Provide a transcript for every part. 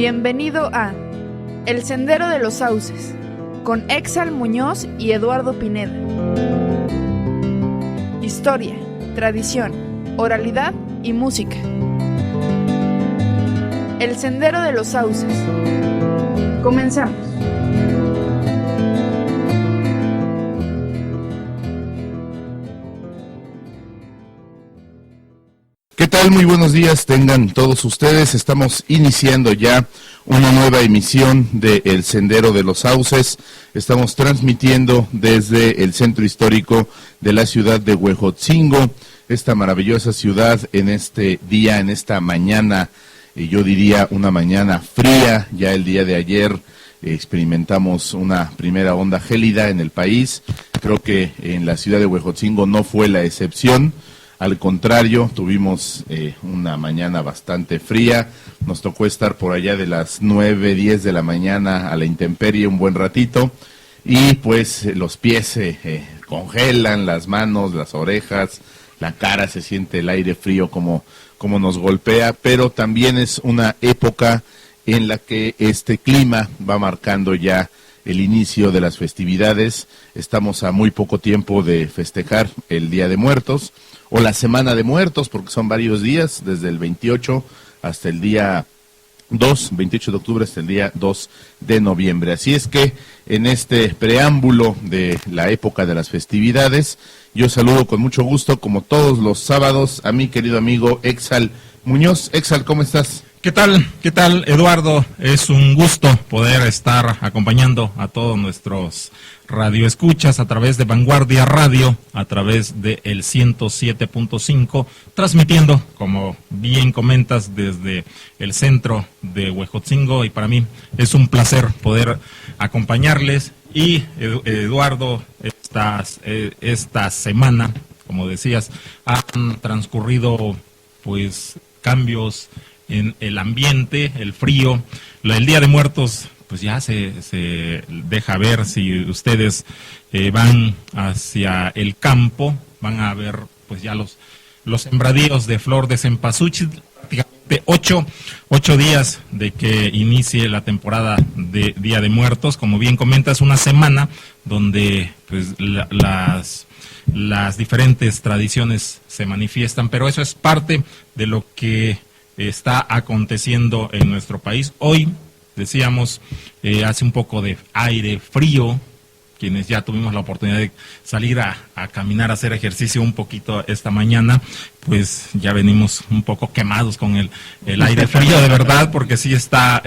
Bienvenido a El Sendero de los Sauces, con Exal Muñoz y Eduardo Pineda. Historia, tradición, oralidad y música. El Sendero de los Sauces. Comenzamos. ¿Qué tal? Muy buenos días tengan todos ustedes. Estamos iniciando ya una nueva emisión de El Sendero de los Sauces. Estamos transmitiendo desde el centro histórico de la ciudad de Huejotzingo, esta maravillosa ciudad en este día, en esta mañana, yo diría una mañana fría. Ya el día de ayer experimentamos una primera onda gélida en el país. Creo que en la ciudad de Huejotzingo no fue la excepción. Al contrario, tuvimos una mañana bastante fría. Nos tocó estar por allá de las 9, 10 de la mañana a la intemperie un buen ratito. Y pues los pies se congelan, las manos, las orejas, la cara, se siente el aire frío como nos golpea. Pero también es una época en la que este clima va marcando ya el inicio de las festividades. Estamos a muy poco tiempo de festejar el Día de Muertos, o la Semana de Muertos, porque son varios días, desde el 28 hasta el día 28 de octubre hasta el día 2 de noviembre. Así es que en este preámbulo de la época de las festividades, yo saludo con mucho gusto, como todos los sábados, a mi querido amigo Exal Muñoz. Exal, ¿cómo estás? ¿Qué tal, Eduardo? Es un gusto poder estar acompañando a todos nuestros radioescuchas a través de Vanguardia Radio, a través de el 107.5, transmitiendo, como bien comentas, desde el centro de Huejotzingo, y para mí es un placer poder acompañarles. Y Eduardo, esta semana, como decías, han transcurrido pues cambios en el ambiente, el frío. El Día de Muertos pues ya se deja ver. Si ustedes van hacia el campo, van a ver pues ya los sembradíos de flor de cempasúchil. Prácticamente 8 días de que inicie la temporada de Día de Muertos. Como bien comentas, una semana donde pues las diferentes tradiciones se manifiestan, pero eso es parte de lo que está aconteciendo en nuestro país. Hoy, decíamos, hace un poco de aire frío. Quienes ya tuvimos la oportunidad de salir a caminar, a hacer ejercicio un poquito esta mañana, pues ya venimos un poco quemados con el aire frío, de verdad, porque sí está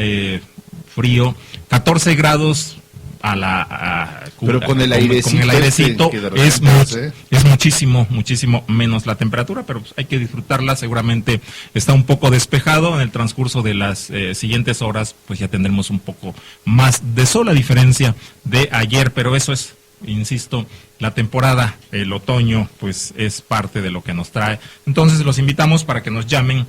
frío. 14 grados pero con el airecito es muchísimo menos la temperatura, pero pues hay que disfrutarla. Seguramente está un poco despejado. En el transcurso de las siguientes horas pues ya tendremos un poco más de sol, a diferencia de ayer, pero eso es, insisto, la temporada, el otoño, pues es parte de lo que nos trae. Entonces los invitamos para que nos llamen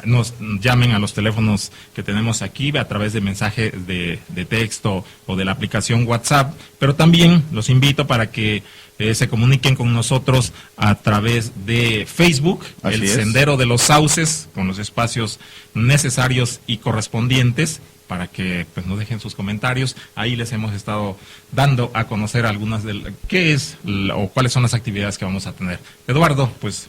nos llamen a los teléfonos que tenemos aquí a través de mensaje de texto o de la aplicación WhatsApp, pero también los invito para que se comuniquen con nosotros a través de Facebook, El Sendero de los Sauces, con los espacios necesarios y correspondientes, para que pues nos dejen sus comentarios. Ahí les hemos estado dando a conocer algunas de qué es o cuáles son las actividades que vamos a tener. Eduardo, pues,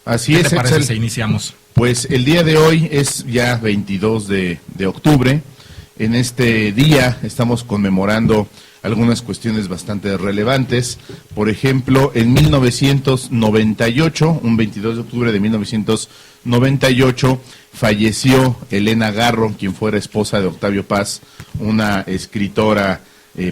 así ¿qué es, te parece Excel? si iniciamos? Pues el día de hoy es ya 22 de octubre. En este día estamos conmemorando algunas cuestiones bastante relevantes. Por ejemplo, en 1998, un 22 de octubre de 1998, falleció Elena Garro, quien fuera esposa de Octavio Paz, una escritora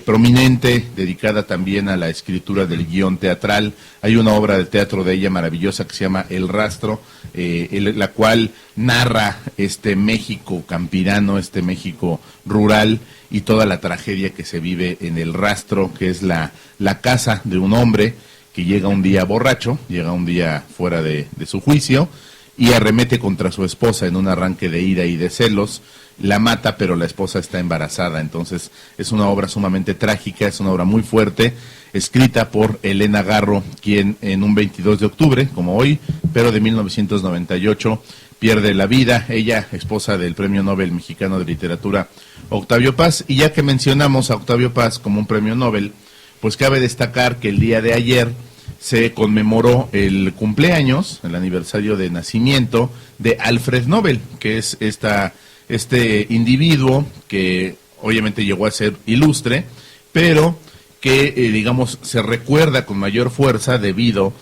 prominente, dedicada también a la escritura del guión teatral. Hay una obra de teatro de ella maravillosa que se llama El Rastro, la cual narra este México campirano, este México rural, y toda la tragedia que se vive en El Rastro, que es la casa de un hombre que llega un día borracho, llega un día fuera de su juicio, y arremete contra su esposa en un arranque de ira y de celos. La mata, pero la esposa está embarazada. Entonces es una obra sumamente trágica, es una obra muy fuerte, escrita por Elena Garro, quien en un 22 de octubre, como hoy, pero de 1998, pierde la vida, ella, esposa del Premio Nobel Mexicano de Literatura, Octavio Paz. Y ya que mencionamos a Octavio Paz como un premio Nobel, pues cabe destacar que el día de ayer se conmemoró el cumpleaños, el aniversario de nacimiento de Alfred Nobel, que es este individuo que obviamente llegó a ser ilustre, pero que, digamos, se recuerda con mayor fuerza debido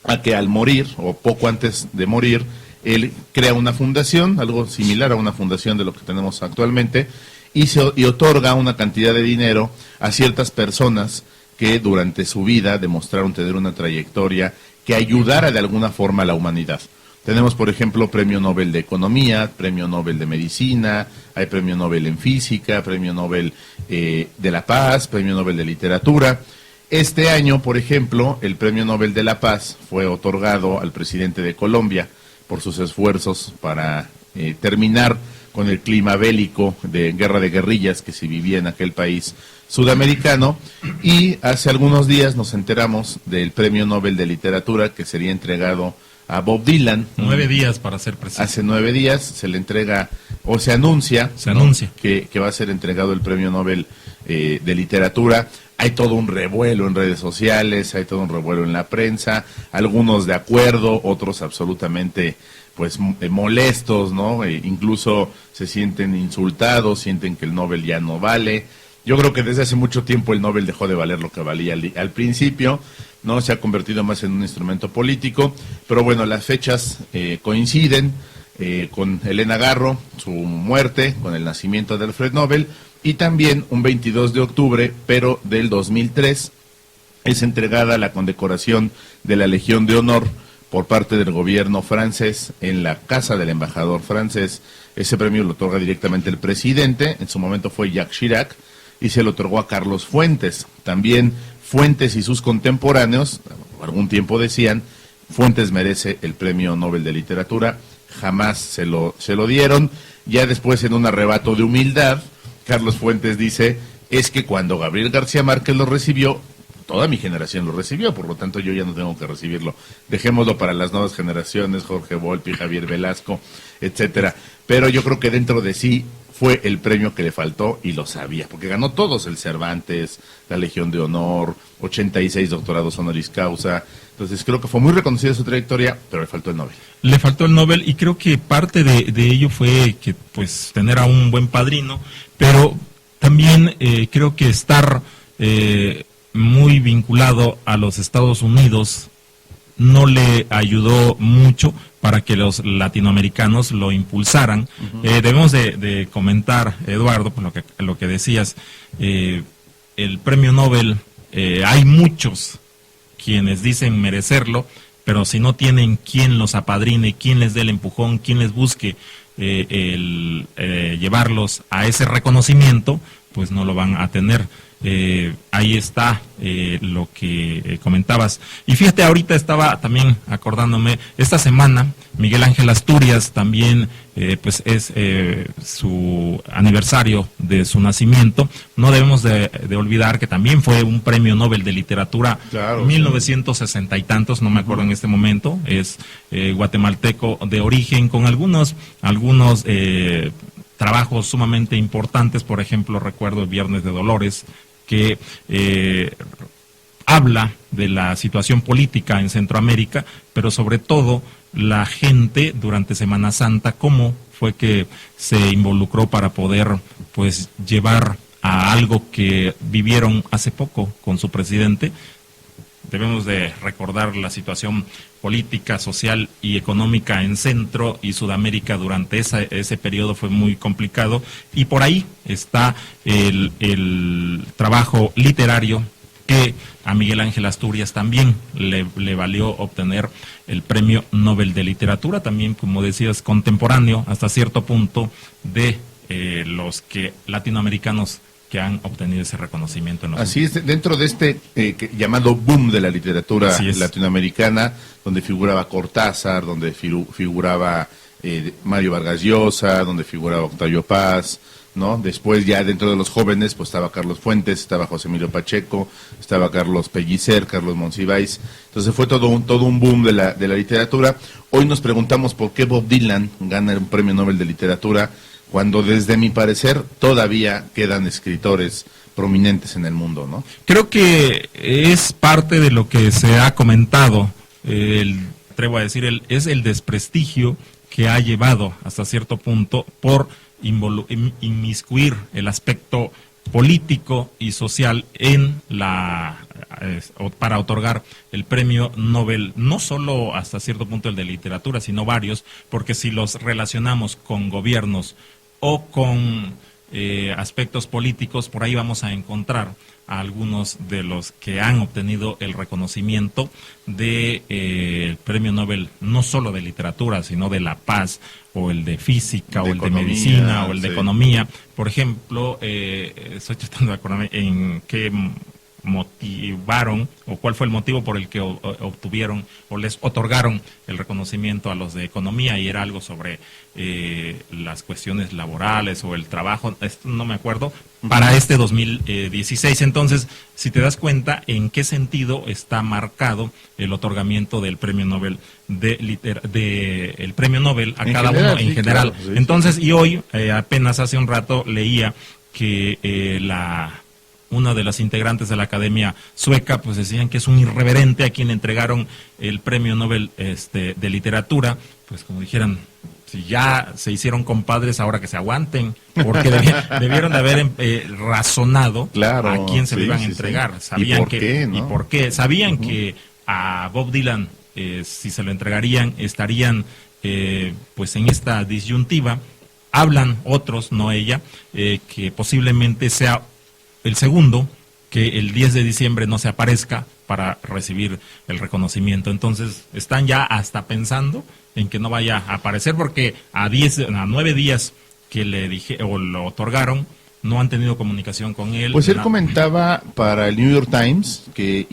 a que al morir, o poco antes de morir, él crea una fundación, algo similar a una fundación de lo que tenemos actualmente, y otorga una cantidad de dinero a ciertas personas que durante su vida demostraron tener una trayectoria que ayudara de alguna forma a la humanidad. Tenemos, por ejemplo, Premio Nobel de Economía, Premio Nobel de Medicina, hay Premio Nobel en Física, Premio Nobel de la Paz, Premio Nobel de Literatura. Este año, por ejemplo, el Premio Nobel de la Paz fue otorgado al presidente de Colombia por sus esfuerzos para terminar con el clima bélico de guerra de guerrillas que se vivía en aquel país sudamericano. Y hace algunos días nos enteramos del Premio Nobel de Literatura que sería entregado a Bob Dylan. 9 días para ser preciso. Hace 9 días se le entrega, o se anuncia, que va a ser entregado el Premio Nobel de Literatura. Hay todo un revuelo en redes sociales, hay todo un revuelo en la prensa, algunos de acuerdo, otros absolutamente pues molestos, ¿no? Incluso se sienten insultados, sienten que el Nobel ya no vale. Yo creo que desde hace mucho tiempo el Nobel dejó de valer lo que valía al principio, ¿no? Se ha convertido más en un instrumento político, pero bueno, las fechas coinciden con Elena Garro, su muerte, con el nacimiento de Alfred Nobel, y también un 22 de octubre, pero del 2003, es entregada la condecoración de la Legión de Honor por parte del gobierno francés en la casa del embajador francés. Ese premio lo otorga directamente el presidente, en su momento fue Jacques Chirac, y se lo otorgó a Carlos Fuentes. También Fuentes y sus contemporáneos, por algún tiempo decían, Fuentes merece el Premio Nobel de Literatura, jamás se lo dieron. Ya después, en un arrebato de humildad, Carlos Fuentes dice, es que cuando Gabriel García Márquez lo recibió, toda mi generación lo recibió, por lo tanto yo ya no tengo que recibirlo. Dejémoslo para las nuevas generaciones, Jorge Volpi, Javier Velasco, etcétera. Pero yo creo que dentro de sí fue el premio que le faltó y lo sabía, porque ganó todos, el Cervantes, la Legión de Honor, 86 doctorados honoris causa. Entonces creo que fue muy reconocida su trayectoria, pero le faltó el Nobel. Le faltó el Nobel, y creo que parte de ello fue que pues tener a un buen padrino, pero también creo que estar muy vinculado a los Estados Unidos no le ayudó mucho para que los latinoamericanos lo impulsaran. Debemos de comentar, Eduardo, por lo que decías, el premio Nobel, hay muchos quienes dicen merecerlo, pero si no tienen quien los apadrine, quien les dé el empujón, quien les busque llevarlos a ese reconocimiento, pues no lo van a tener. Ahí está lo que comentabas. Y fíjate, ahorita estaba también acordándome, esta semana Miguel Ángel Asturias también pues es su aniversario de su nacimiento. No debemos de olvidar que también fue un premio Nobel de Literatura, claro, 1960 y tantos, no me acuerdo en este momento. Es guatemalteco de origen, con algunos trabajos sumamente importantes. Por ejemplo, recuerdo el Viernes de Dolores, que habla de la situación política en Centroamérica, pero sobre todo la gente durante Semana Santa, cómo fue que se involucró para poder pues llevar a algo que vivieron hace poco con su presidente. Debemos de recordar la situación política, social y económica en Centro y Sudamérica durante ese periodo, fue muy complicado, y por ahí está el trabajo literario que a Miguel Ángel Asturias también le valió obtener el Premio Nobel de Literatura, también, como decías, contemporáneo hasta cierto punto de los latinoamericanos que han obtenido ese reconocimiento. Así es, dentro de este llamado boom de la literatura latinoamericana, donde figuraba Cortázar, donde figuraba Mario Vargas Llosa, donde figuraba Octavio Paz, ¿no? Después ya dentro de los jóvenes pues estaba Carlos Fuentes, estaba José Emilio Pacheco, estaba Carlos Pellicer, Carlos Monsiváis. Entonces fue todo un boom de la literatura. Hoy nos preguntamos por qué Bob Dylan gana un premio Nobel de literatura cuando desde mi parecer todavía quedan escritores prominentes en el mundo, ¿no? Creo que es parte de lo que se ha comentado, atrevo a decir, es el desprestigio que ha llevado hasta cierto punto por inmiscuir el aspecto político y social en para otorgar el premio Nobel, no solo hasta cierto punto el de literatura, sino varios, porque si los relacionamos con gobiernos o con aspectos políticos, por ahí vamos a encontrar a algunos de los que han obtenido el reconocimiento de el premio Nobel, no solo de literatura, sino de la paz, o el de física, o el de medicina, o el de economía. Por ejemplo, estoy tratando de acordarme en qué motivaron, o cuál fue el motivo por el que obtuvieron o les otorgaron el reconocimiento a los de economía, y era algo sobre las cuestiones laborales o el trabajo, no me acuerdo, para este 2016. Entonces, si te das cuenta en qué sentido está marcado el otorgamiento del premio Nobel el premio Nobel a cada uno en general. Claro, sí, entonces, sí. Y hoy, apenas hace un rato, leía que una de las integrantes de la Academia Sueca, pues decían que es un irreverente a quien le entregaron el premio Nobel de literatura, pues como dijeran, si ya se hicieron compadres, ahora que se aguanten, porque debieron de haber razonado, claro, a quién se lo iban a entregar. Sí. Sabían ¿Y por qué? Sabían que a Bob Dylan, si se lo entregarían, estarían pues en esta disyuntiva. Hablan otros, no ella, que posiblemente sea el segundo, que el 10 de diciembre no se aparezca para recibir el reconocimiento. Entonces están ya hasta pensando en que no vaya a aparecer, porque a 9 días que le dije o lo otorgaron, no han tenido comunicación con él. Pues él comentaba para el New York Times que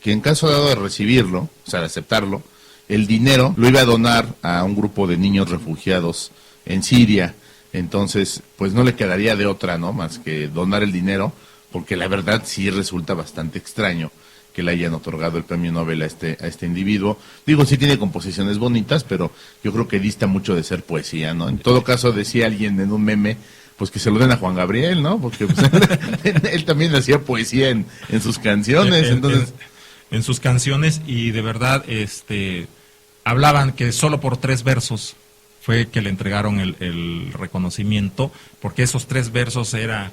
en caso dado de recibirlo, o sea, de aceptarlo, el dinero lo iba a donar a un grupo de niños refugiados en Siria. Entonces, pues no le quedaría de otra, ¿no?, más que donar el dinero, porque la verdad sí resulta bastante extraño que le hayan otorgado el premio Nobel a este individuo. Digo, sí tiene composiciones bonitas, pero yo creo que dista mucho de ser poesía, ¿no? En todo caso, decía alguien en un meme, pues que se lo den a Juan Gabriel, ¿no? Porque pues, él también hacía poesía en sus canciones, entonces... En sus canciones, y de verdad, hablaban que solo por 3 versos fue que le entregaron el reconocimiento, porque esos 3 versos era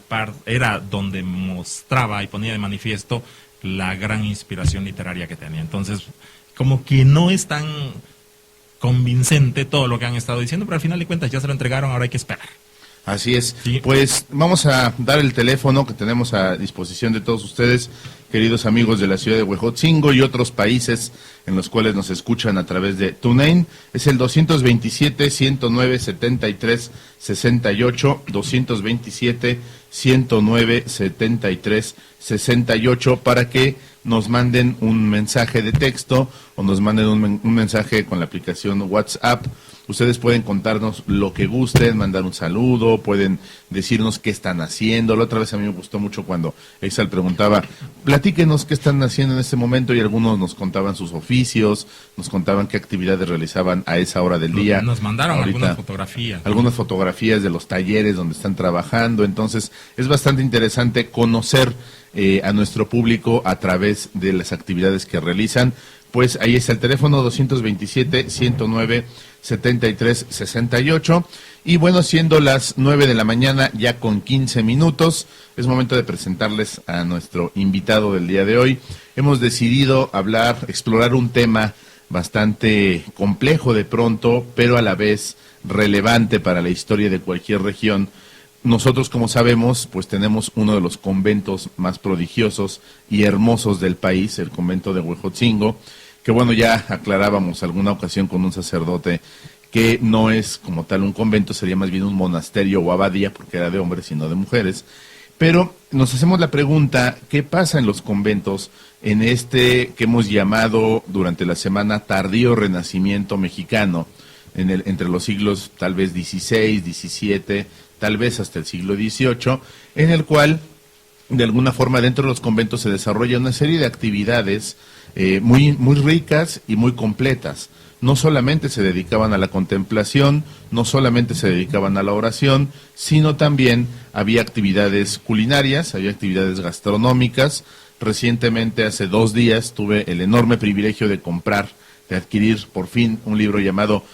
donde mostraba y ponía de manifiesto la gran inspiración literaria que tenía. Entonces, como que no es tan convincente todo lo que han estado diciendo, pero al final de cuentas ya se lo entregaron, ahora hay que esperar. Así es. Sí. Pues vamos a dar el teléfono que tenemos a disposición de todos ustedes, queridos amigos de la ciudad de Huejotzingo y otros países en los cuales nos escuchan a través de TuneIn. Es el 227-109-73-68, 227-109-73-68, para que nos manden un mensaje de texto o nos manden un mensaje con la aplicación WhatsApp. Ustedes pueden contarnos lo que gusten, mandar un saludo, pueden decirnos qué están haciendo. La otra vez a mí me gustó mucho cuando Exal preguntaba, platíquenos qué están haciendo en este momento, y algunos nos contaban sus oficios, nos contaban qué actividades realizaban a esa hora del día. Nos mandaron algunas fotografías. Algunas fotografías de los talleres donde están trabajando. Entonces es bastante interesante conocer a nuestro público a través de las actividades que realizan. Pues ahí está el teléfono 227-109-73-68. Y bueno, siendo las 9 de la mañana, ya con 15 minutos, es momento de presentarles a nuestro invitado del día de hoy. Hemos decidido explorar un tema bastante complejo de pronto, pero a la vez relevante para la historia de cualquier región. Nosotros, como sabemos, pues tenemos uno de los conventos más prodigiosos y hermosos del país, el convento de Huejotzingo, que bueno, ya aclarábamos alguna ocasión con un sacerdote que no es como tal un convento, sería más bien un monasterio o abadía, porque era de hombres y no de mujeres. Pero nos hacemos la pregunta, ¿qué pasa en los conventos en que hemos llamado durante la semana tardío renacimiento mexicano? entre los siglos tal vez XVI, XVII, tal vez hasta el siglo XVIII, en el cual de alguna forma dentro de los conventos se desarrolla una serie de actividades muy ricas y muy completas. No solamente se dedicaban a la contemplación, no solamente se dedicaban a la oración, sino también había actividades culinarias, había actividades gastronómicas. Recientemente, hace 2 días, tuve el enorme privilegio de adquirir por fin un libro llamado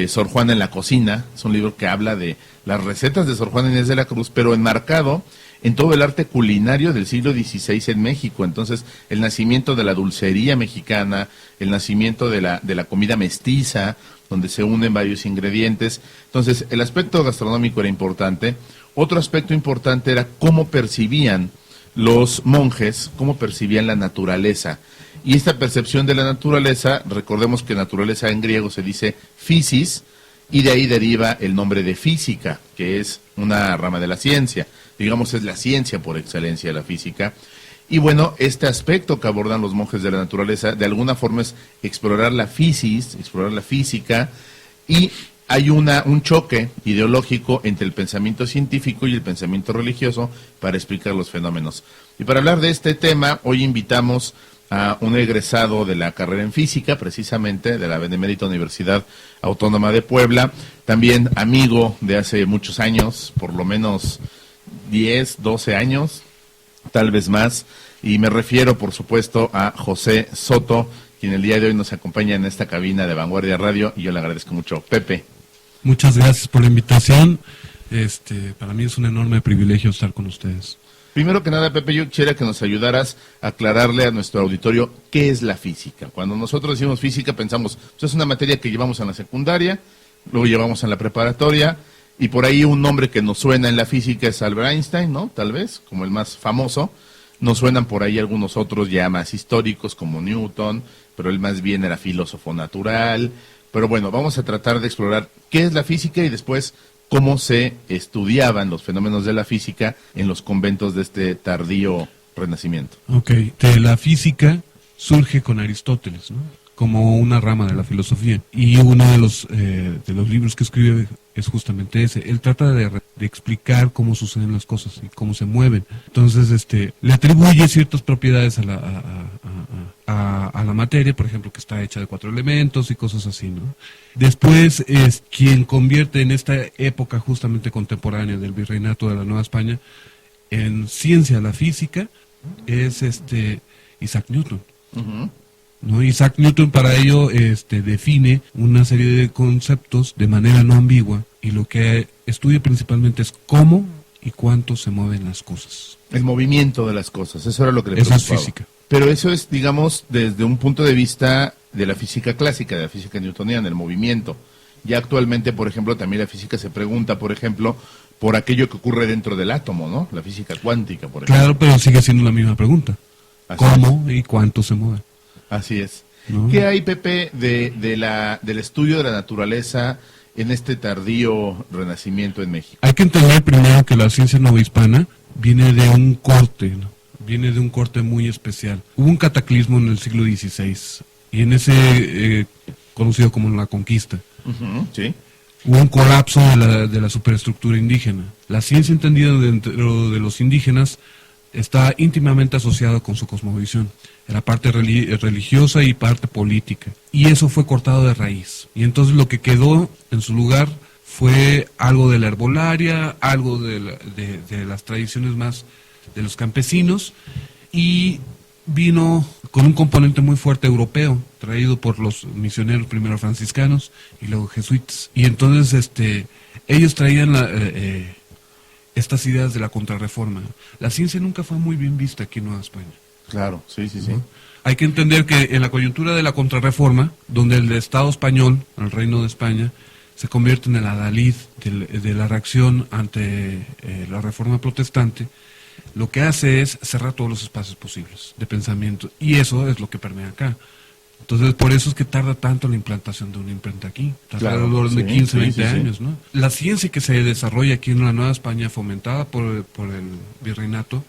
Sor Juana en la cocina. Es un libro que habla de las recetas de Sor Juana Inés de la Cruz, pero enmarcado en todo el arte culinario del siglo XVI en México. Entonces, el nacimiento de la dulcería mexicana, el nacimiento de la comida mestiza, donde se unen varios ingredientes. Entonces, el aspecto gastronómico era importante. Otro aspecto importante era cómo percibían los monjes, cómo percibían la naturaleza. Y esta percepción de la naturaleza, recordemos que naturaleza en griego se dice physis, y de ahí deriva el nombre de física, que es una rama de la ciencia. Digamos, es la ciencia por excelencia, la física. Y bueno, este aspecto que abordan los monjes de la naturaleza, de alguna forma es explorar la physis, explorar la física, y hay un choque ideológico entre el pensamiento científico y el pensamiento religioso para explicar los fenómenos. Y para hablar de este tema, hoy invitamos a un egresado de la carrera en física, precisamente, de la Benemérita Universidad Autónoma de Puebla, también amigo de hace muchos años, por lo menos 10, 12 años, tal vez más, y me refiero, por supuesto, a José Soto, quien el día de hoy nos acompaña en esta cabina de Vanguardia Radio, y yo le agradezco mucho. Pepe. Muchas gracias por la invitación. Para mí es un enorme privilegio estar con ustedes. Primero que nada, Pepe, yo quisiera que nos ayudaras a aclararle a nuestro auditorio qué es la física. Cuando nosotros decimos física pensamos, pues es una materia que llevamos en la secundaria, luego llevamos en la preparatoria, y por ahí un nombre que nos suena en la física es Albert Einstein, ¿no? Tal vez, como el más famoso. Nos suenan por ahí algunos otros ya más históricos como Newton, pero él más bien era filósofo natural. Pero bueno, vamos a tratar de explorar qué es la física y después cómo se estudiaban los fenómenos de la física en los conventos de este tardío Renacimiento. Ok, la física surge con Aristóteles, ¿no? Como una rama de la filosofía. Y uno de los libros que escribe es justamente ese. Él trata de explicar cómo suceden las cosas y cómo se mueven. Entonces, le atribuye ciertas propiedades a la materia, por ejemplo, que está hecha de 4 elementos y cosas así, ¿no? Después es quien convierte en esta época justamente contemporánea del virreinato de la Nueva España en ciencia la física, es Isaac Newton. Uh-huh. ¿No? Isaac Newton para ello define una serie de conceptos de manera no ambigua, y lo que estudia principalmente es cómo y cuánto se mueven las cosas. El movimiento de las cosas, eso era lo que le Eso preocupaba. es física. Pero eso es, digamos, desde un punto de vista de la física clásica, de la física newtoniana, el movimiento. Ya actualmente, por ejemplo, también la física se pregunta, por ejemplo, por aquello que ocurre dentro del átomo, ¿no? La física cuántica, por ejemplo. Claro, pero sigue siendo la misma pregunta. Así ¿Cómo y cuánto se mueve? Así es. ¿No? ¿Qué hay, Pepe, del estudio de la naturaleza en este tardío Renacimiento en México? Hay que entender primero que la ciencia novohispana viene de un corte, ¿no? Viene de un corte muy especial. Hubo un cataclismo en el siglo XVI, y en ese, conocido como la conquista, Uh-huh, sí. hubo un colapso de la superestructura indígena. La ciencia entendida dentro de los indígenas está íntimamente asociada con su cosmovisión. Era parte religiosa y parte política. Y eso fue cortado de raíz. Y entonces lo que quedó en su lugar fue algo de la herbolaria, algo de las tradiciones más de los campesinos, y vino con un componente muy fuerte europeo, traído por los misioneros primero franciscanos y luego jesuitas. Y entonces ellos traían estas ideas de la contrarreforma. La ciencia nunca fue muy bien vista aquí en Nueva España. Claro, sí, sí, sí. ¿No? Hay que entender que en la coyuntura de la contrarreforma, donde el Estado español, el Reino de España, se convierte en el adalid de la reacción ante la reforma protestante, lo que hace es cerrar todos los espacios posibles de pensamiento, y eso es lo que permea acá. Entonces, por eso es que tarda tanto la implantación de una imprenta aquí, tarda alrededor de 15, 20 años, ¿no? La ciencia que se desarrolla aquí en la Nueva España, fomentada por el virreinato,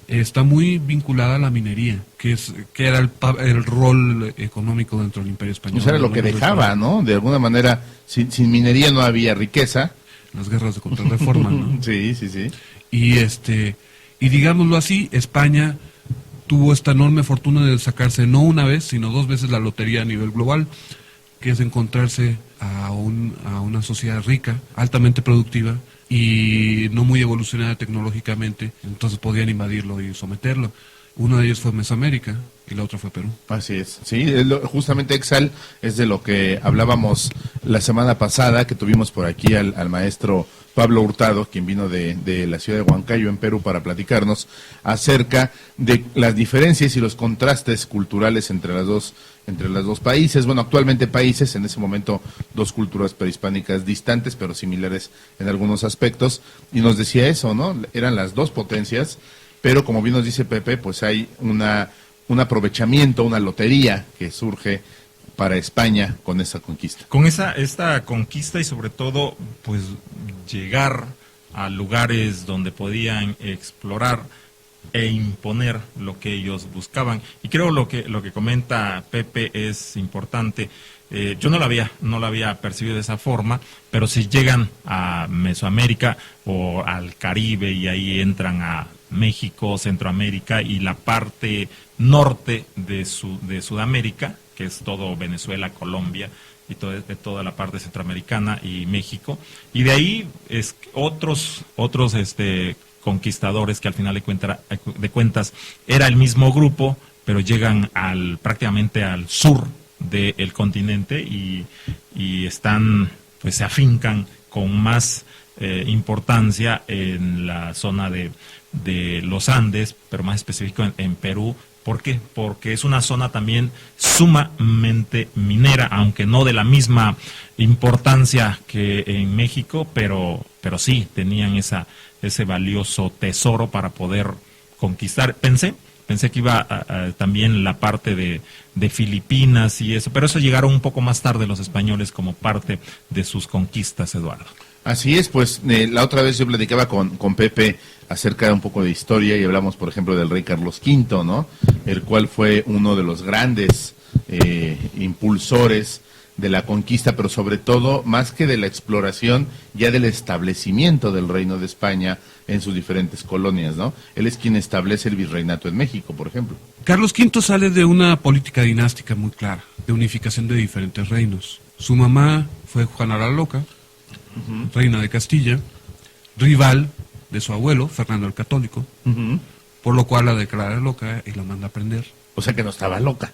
está muy vinculada a la minería, que era el rol económico dentro del Imperio Español. Eso era lo que dejaba, ¿no? De alguna manera, sin minería no había riqueza. Las guerras de contrarreforma, ¿no? Sí. Y digámoslo así, España tuvo esta enorme fortuna de sacarse no una vez, sino 2 veces la lotería a nivel global, que es encontrarse a una sociedad rica, altamente productiva y no muy evolucionada tecnológicamente, entonces podían invadirlo y someterlo. Uno de ellos fue Mesoamérica y la otra fue Perú. Así es, sí, justamente Exal es de lo que hablábamos la semana pasada, que tuvimos por aquí al maestro Pablo Hurtado, quien vino de la ciudad de Huancayo, en Perú, para platicarnos acerca de las diferencias y los contrastes culturales entre los dos países. Bueno, actualmente países, en ese momento 2 culturas prehispánicas distantes, pero similares en algunos aspectos, y nos decía eso, ¿no? Eran las 2 potencias, pero como bien nos dice Pepe, pues hay un aprovechamiento, una lotería que surge para España con esa conquista. Con esta conquista y sobre todo, pues llegar a lugares donde podían explorar e imponer lo que ellos buscaban. Y creo lo que comenta Pepe es importante. Yo no lo había percibido de esa forma, pero si llegan a Mesoamérica o al Caribe y ahí entran a México, Centroamérica y la parte norte de Sudamérica, que es todo Venezuela, Colombia y toda la parte centroamericana y México, y de ahí es otros conquistadores que al final de cuentas era el mismo grupo, pero llegan prácticamente al sur del continente y están, pues se afincan con más importancia en la zona de los Andes, pero más específico en Perú. ¿Por qué? Porque es una zona también sumamente minera, aunque no de la misma importancia que en México, pero sí tenían ese valioso tesoro para poder conquistar. Pensé que iba también la parte de Filipinas y eso, pero eso llegaron un poco más tarde los españoles como parte de sus conquistas, Eduardo. Así es, pues la otra vez yo platicaba con Pepe acerca de un poco de historia y hablamos, por ejemplo, del rey Carlos V, ¿no? El cual fue uno de los grandes impulsores de la conquista, pero sobre todo, más que de la exploración, ya del establecimiento del Reino de España en sus diferentes colonias, ¿no? Él es quien establece el virreinato en México, por ejemplo. Carlos V sale de una política dinástica muy clara, de unificación de diferentes reinos. Su mamá fue Juana la Loca, reina de Castilla, rival de su abuelo, Fernando el Católico, por lo cual la declara loca y la manda a prender. O sea que no estaba loca.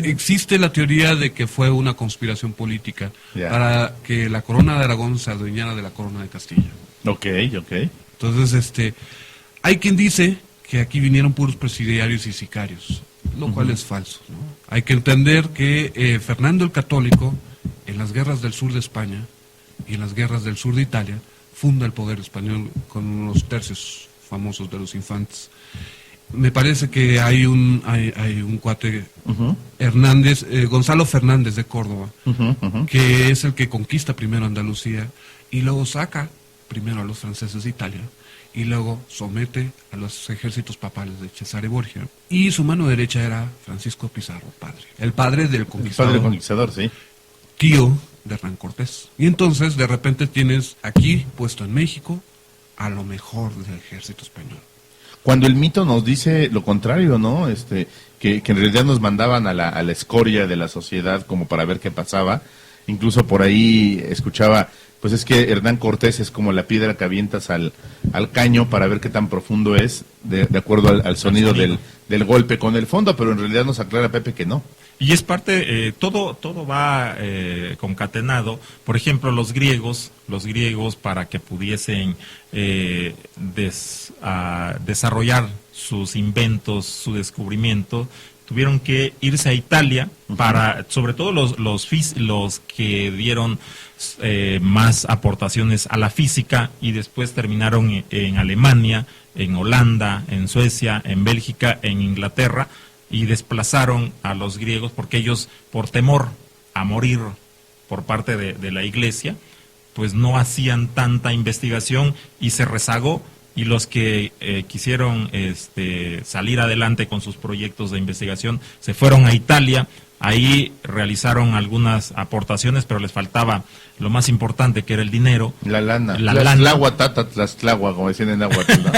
Existe la teoría de que fue una conspiración política para que la corona de Aragón se adueñara de la corona de Castilla. Ok. Entonces, hay quien dice que aquí vinieron puros presidiarios y sicarios, lo cual es falso, ¿no? Hay que entender que Fernando el Católico, en las guerras del sur de España y en las guerras del sur de Italia, funda el poder español con los tercios famosos de los infantes. Me parece que hay un cuate, Hernández, Gonzalo Fernández de Córdoba, que es el que conquista primero Andalucía y luego saca primero a los franceses de Italia y luego somete a los ejércitos papales de Cesare Borgia. Y su mano derecha era Francisco Pizarro, el padre del conquistador. El padre del conquistador, sí. Tío de Hernán Cortés. Y entonces de repente tienes aquí, puesto en México, a lo mejor del ejército español. Cuando el mito nos dice lo contrario, ¿no? Que en realidad nos mandaban a la escoria de la sociedad como para ver qué pasaba. Incluso por ahí escuchaba, pues es que Hernán Cortés es como la piedra que avientas al caño para ver qué tan profundo es, de acuerdo al sonido del golpe con el fondo, pero en realidad nos aclara Pepe que no. Y es parte, todo va concatenado. Por ejemplo, los griegos para que pudiesen desarrollar sus inventos, su descubrimiento, tuvieron que irse a Italia para, sobre todo los que dieron más aportaciones a la física y después terminaron en Alemania, en Holanda, en Suecia, en Bélgica, en Inglaterra, y desplazaron a los griegos porque ellos, por temor a morir por parte de la iglesia, pues no hacían tanta investigación y se rezagó y los que quisieron salir adelante con sus proyectos de investigación se fueron a Italia. Ahí realizaron algunas aportaciones, pero les faltaba lo más importante, que era el dinero. La lana. La lana. Tlaxtlagua, tata, tlaxtlagua, como decían en náhuatl, ¿no?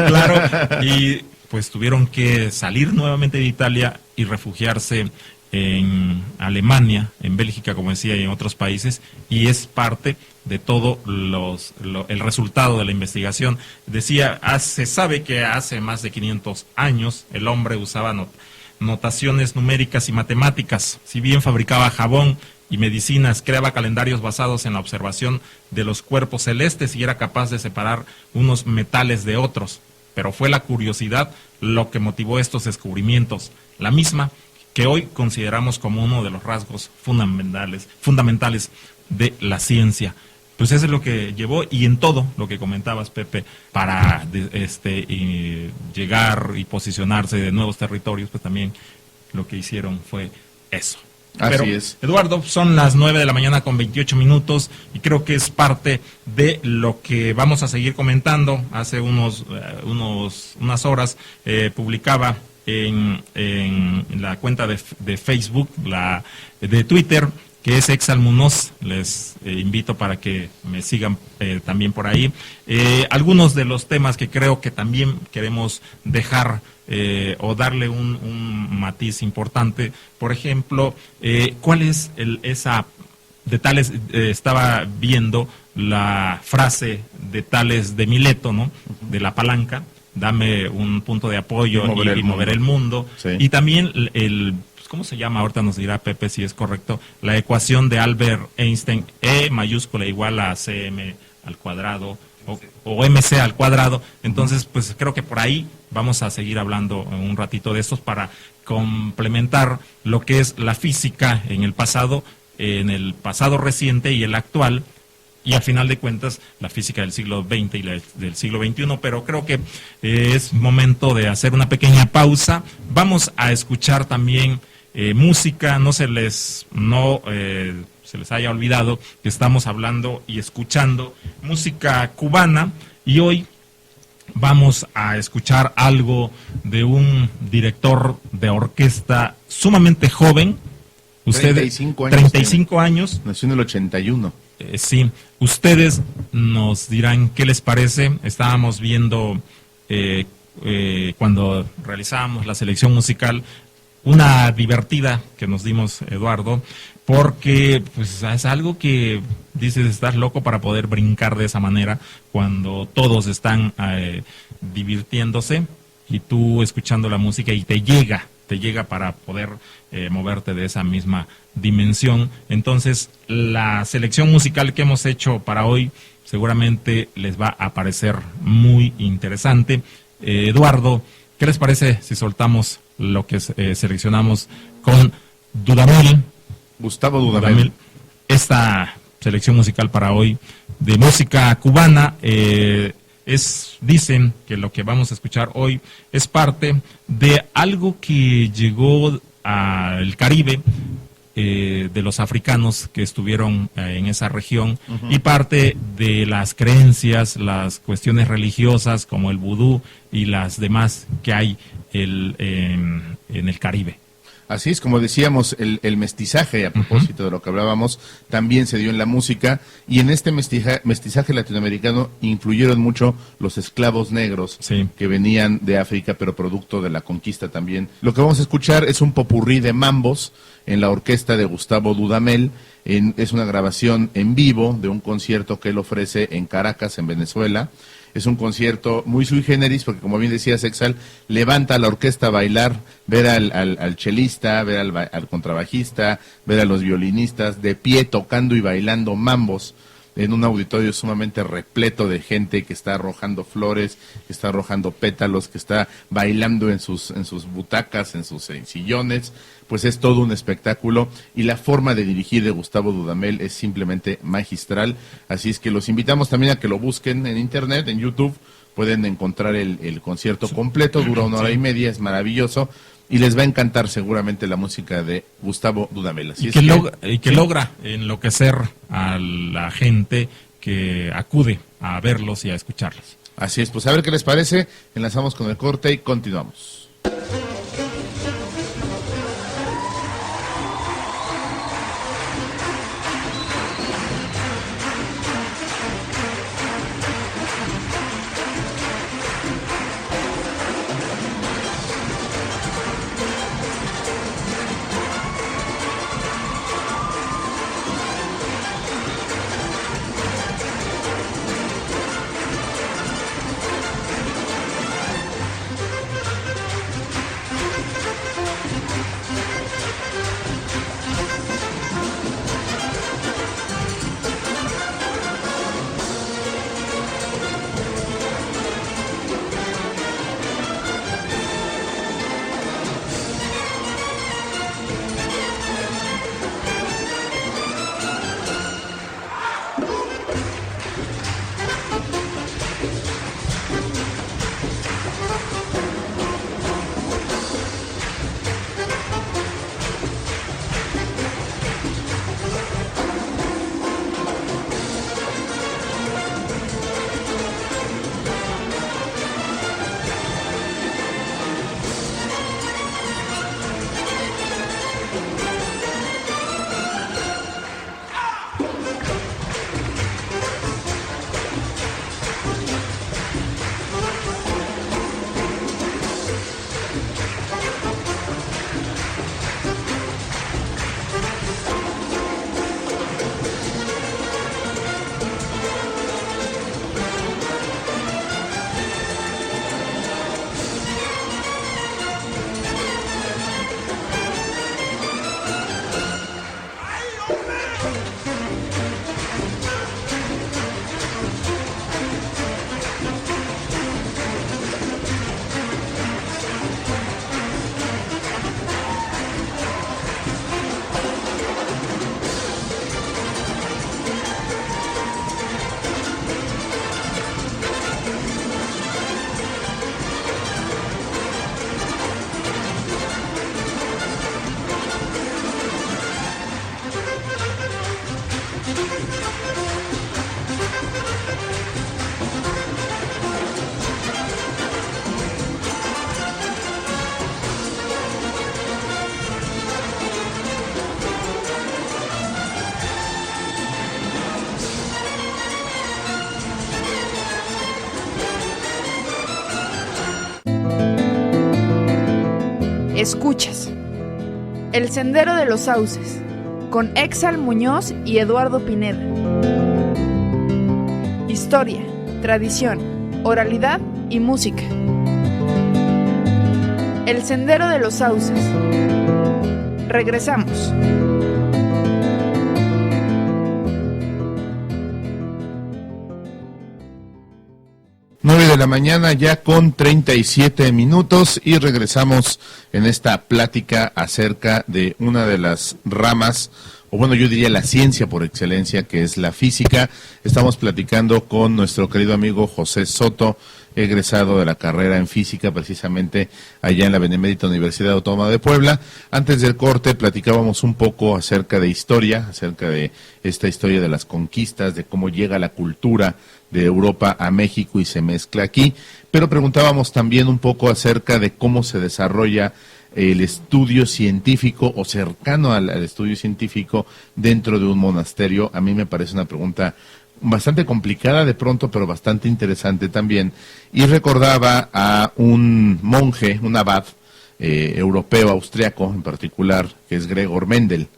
Claro, y pues tuvieron que salir nuevamente de Italia y refugiarse en Alemania, en Bélgica, como decía, y en otros países, y es parte de todo el resultado de la investigación. Decía, se sabe que hace más de 500 años el hombre usaba notaciones numéricas y matemáticas. Si bien fabricaba jabón y medicinas, creaba calendarios basados en la observación de los cuerpos celestes y era capaz de separar unos metales de otros. Pero fue la curiosidad lo que motivó estos descubrimientos, la misma que hoy consideramos como uno de los rasgos fundamentales de la ciencia. Pues eso es lo que llevó, y en todo lo que comentabas, Pepe, para llegar y posicionarse de nuevos territorios, pues también lo que hicieron fue eso. Pero, Así es. Eduardo, son las 9 de la mañana con 28 minutos y creo que es parte de lo que vamos a seguir comentando. Hace unas horas publicaba en la cuenta de Facebook, de Twitter, que es Exal Munoz. Les invito para que me sigan también por ahí. Algunos de los temas que creo que también queremos dejar o darle un matiz importante. Por ejemplo, ¿cuál es estaba viendo la frase de Tales de Mileto, ¿no? De la palanca, dame un punto de apoyo y mover el mundo. Sí. Y también ¿cómo se llama? Ahorita nos dirá Pepe si es correcto. La ecuación de Albert Einstein, E mayúscula igual a CM al cuadrado o MC al cuadrado. Entonces, pues creo que por ahí vamos a seguir hablando un ratito de estos para complementar lo que es la física en el pasado reciente y el actual, y al final de cuentas la física del siglo XX y del siglo XXI, pero creo que es momento de hacer una pequeña pausa. Vamos a escuchar también música, no se les haya olvidado que estamos hablando y escuchando música cubana, y hoy vamos a escuchar algo de un director de orquesta sumamente joven. 35 años. Nació en el 81. Sí, ustedes nos dirán qué les parece. Estábamos viendo cuando realizábamos la selección musical, una divertida que nos dimos, Eduardo, porque pues es algo que dices, estás loco para poder brincar de esa manera cuando todos están divirtiéndose y tú escuchando la música y te llega para poder moverte de esa misma dimensión. Entonces, la selección musical que hemos hecho para hoy seguramente les va a parecer muy interesante. Eduardo, ¿qué les parece si soltamos lo que seleccionamos con Dudamel? Gustavo Dudamel. Esta selección musical para hoy de música cubana dicen que lo que vamos a escuchar hoy es parte de algo que llegó al Caribe, de los africanos que estuvieron en esa región, y parte de las creencias, las cuestiones religiosas como el vudú y las demás que hay en el Caribe. Así es, como decíamos, el mestizaje, a propósito de lo que hablábamos, también se dio en la música, y en este mestizaje latinoamericano influyeron mucho los esclavos negros, sí, que venían de África, pero producto de la conquista también. Lo que vamos a escuchar es un popurrí de mambos en la orquesta de Gustavo Dudamel. Es una grabación en vivo de un concierto que él ofrece en Caracas, en Venezuela. Es un concierto muy sui generis porque, como bien decías, Exal, levanta a la orquesta a bailar, ver al chelista, ver al contrabajista, ver a los violinistas de pie tocando y bailando mambos en un auditorio sumamente repleto de gente que está arrojando flores, que está arrojando pétalos, que está bailando en sus butacas, en sus sillones. Pues es todo un espectáculo, y la forma de dirigir de Gustavo Dudamel es simplemente magistral. Así es que los invitamos también a que lo busquen en internet, en YouTube. Pueden encontrar el concierto completo, dura 1 hora y media, es maravilloso, y les va a encantar seguramente la música de Gustavo Dudamel. Así que logra enloquecer a la gente que acude a verlos y a escucharlos. Así es, pues a ver qué les parece, enlazamos con el corte y continuamos. Escuchas El Sendero de los Sauces, con Exal Muñoz y Eduardo Pineda. Historia, tradición, oralidad y música. El Sendero de los Sauces. Regresamos. De la mañana ya con 37 minutos y regresamos en esta plática acerca de una de las ramas, o bueno, yo diría la ciencia por excelencia, que es la física. Estamos platicando con nuestro querido amigo José Soto, egresado de la carrera en física precisamente allá en la Benemérita Universidad Autónoma de Puebla. Antes del corte platicábamos un poco acerca de historia, acerca de esta historia de las conquistas, de cómo llega la cultura de Europa a México y se mezcla aquí, pero preguntábamos también un poco acerca de cómo se desarrolla el estudio científico o cercano al estudio científico dentro de un monasterio. A mí me parece una pregunta bastante complicada de pronto, pero bastante interesante también, y recordaba a un monje, un abad europeo, austriaco en particular, que es Gregor Mendel.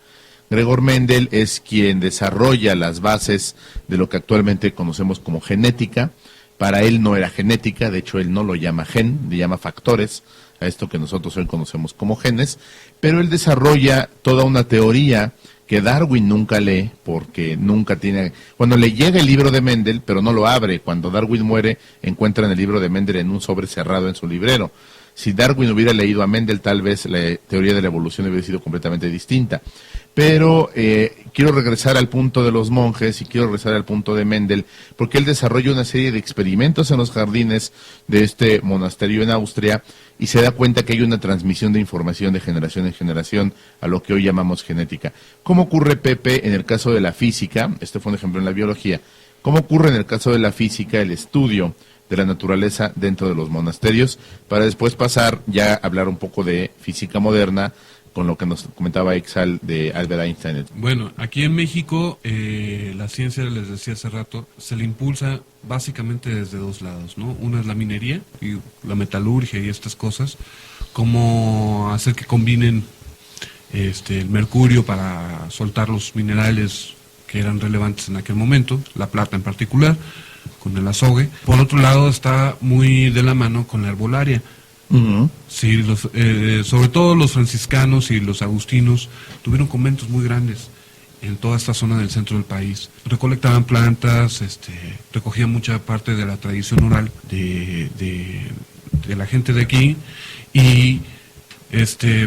Gregor Mendel es quien desarrolla las bases de lo que actualmente conocemos como genética. Para él no era genética, de hecho él no lo llama gen, le llama factores, a esto que nosotros hoy conocemos como genes, pero él desarrolla toda una teoría que Darwin nunca lee, porque nunca tiene... Cuando le llega el libro de Mendel, pero no lo abre, cuando Darwin muere, encuentran el libro de Mendel en un sobre cerrado en su librero. Si Darwin hubiera leído a Mendel, tal vez la teoría de la evolución hubiera sido completamente distinta. Pero quiero regresar al punto de los monjes y quiero regresar al punto de Mendel, porque él desarrolla una serie de experimentos en los jardines de este monasterio en Austria y se da cuenta que hay una transmisión de información de generación en generación a lo que hoy llamamos genética. ¿Cómo ocurre, Pepe, en el caso de la física? Este fue un ejemplo en la biología. ¿Cómo ocurre en el caso de la física el estudio de la naturaleza dentro de los monasterios, para después pasar ya a hablar un poco de física moderna, con lo que nos comentaba Exal de Albert Einstein. Bueno, aquí en México la ciencia, les decía hace rato, se le impulsa básicamente desde dos lados, ¿no? Una es la minería y la metalurgia y estas cosas, como hacer que combinen el mercurio para soltar los minerales que eran relevantes en aquel momento, la plata en particular, con el azogue. Por otro lado está muy de la mano con la herbolaria. Sí, sobre todo los franciscanos y los agustinos tuvieron conventos muy grandes en toda esta zona del centro del país. Recolectaban plantas, recogían mucha parte de la tradición oral de la gente de aquí y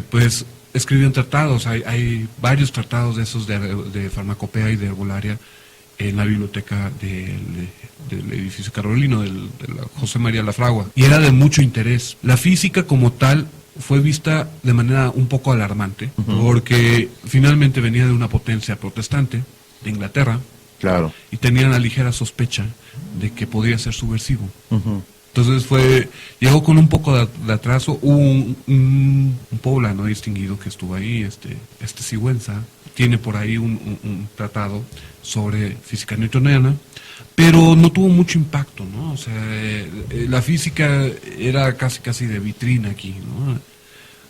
pues escribían tratados. Hay varios tratados de esos de farmacopea y de herbolaria en la biblioteca del edificio carolino, de la José María Lafragua, y era de mucho interés. La física como tal fue vista de manera un poco alarmante, porque finalmente venía de una potencia protestante, de Inglaterra, claro, y tenían la ligera sospecha de que podía ser subversivo. Entonces llegó con un poco de atraso. Hubo un poblano distinguido que estuvo ahí, Sigüenza, tiene por ahí un tratado sobre física newtoniana, pero no tuvo mucho impacto, ¿no? O sea, la física era casi de vitrina aquí, ¿no?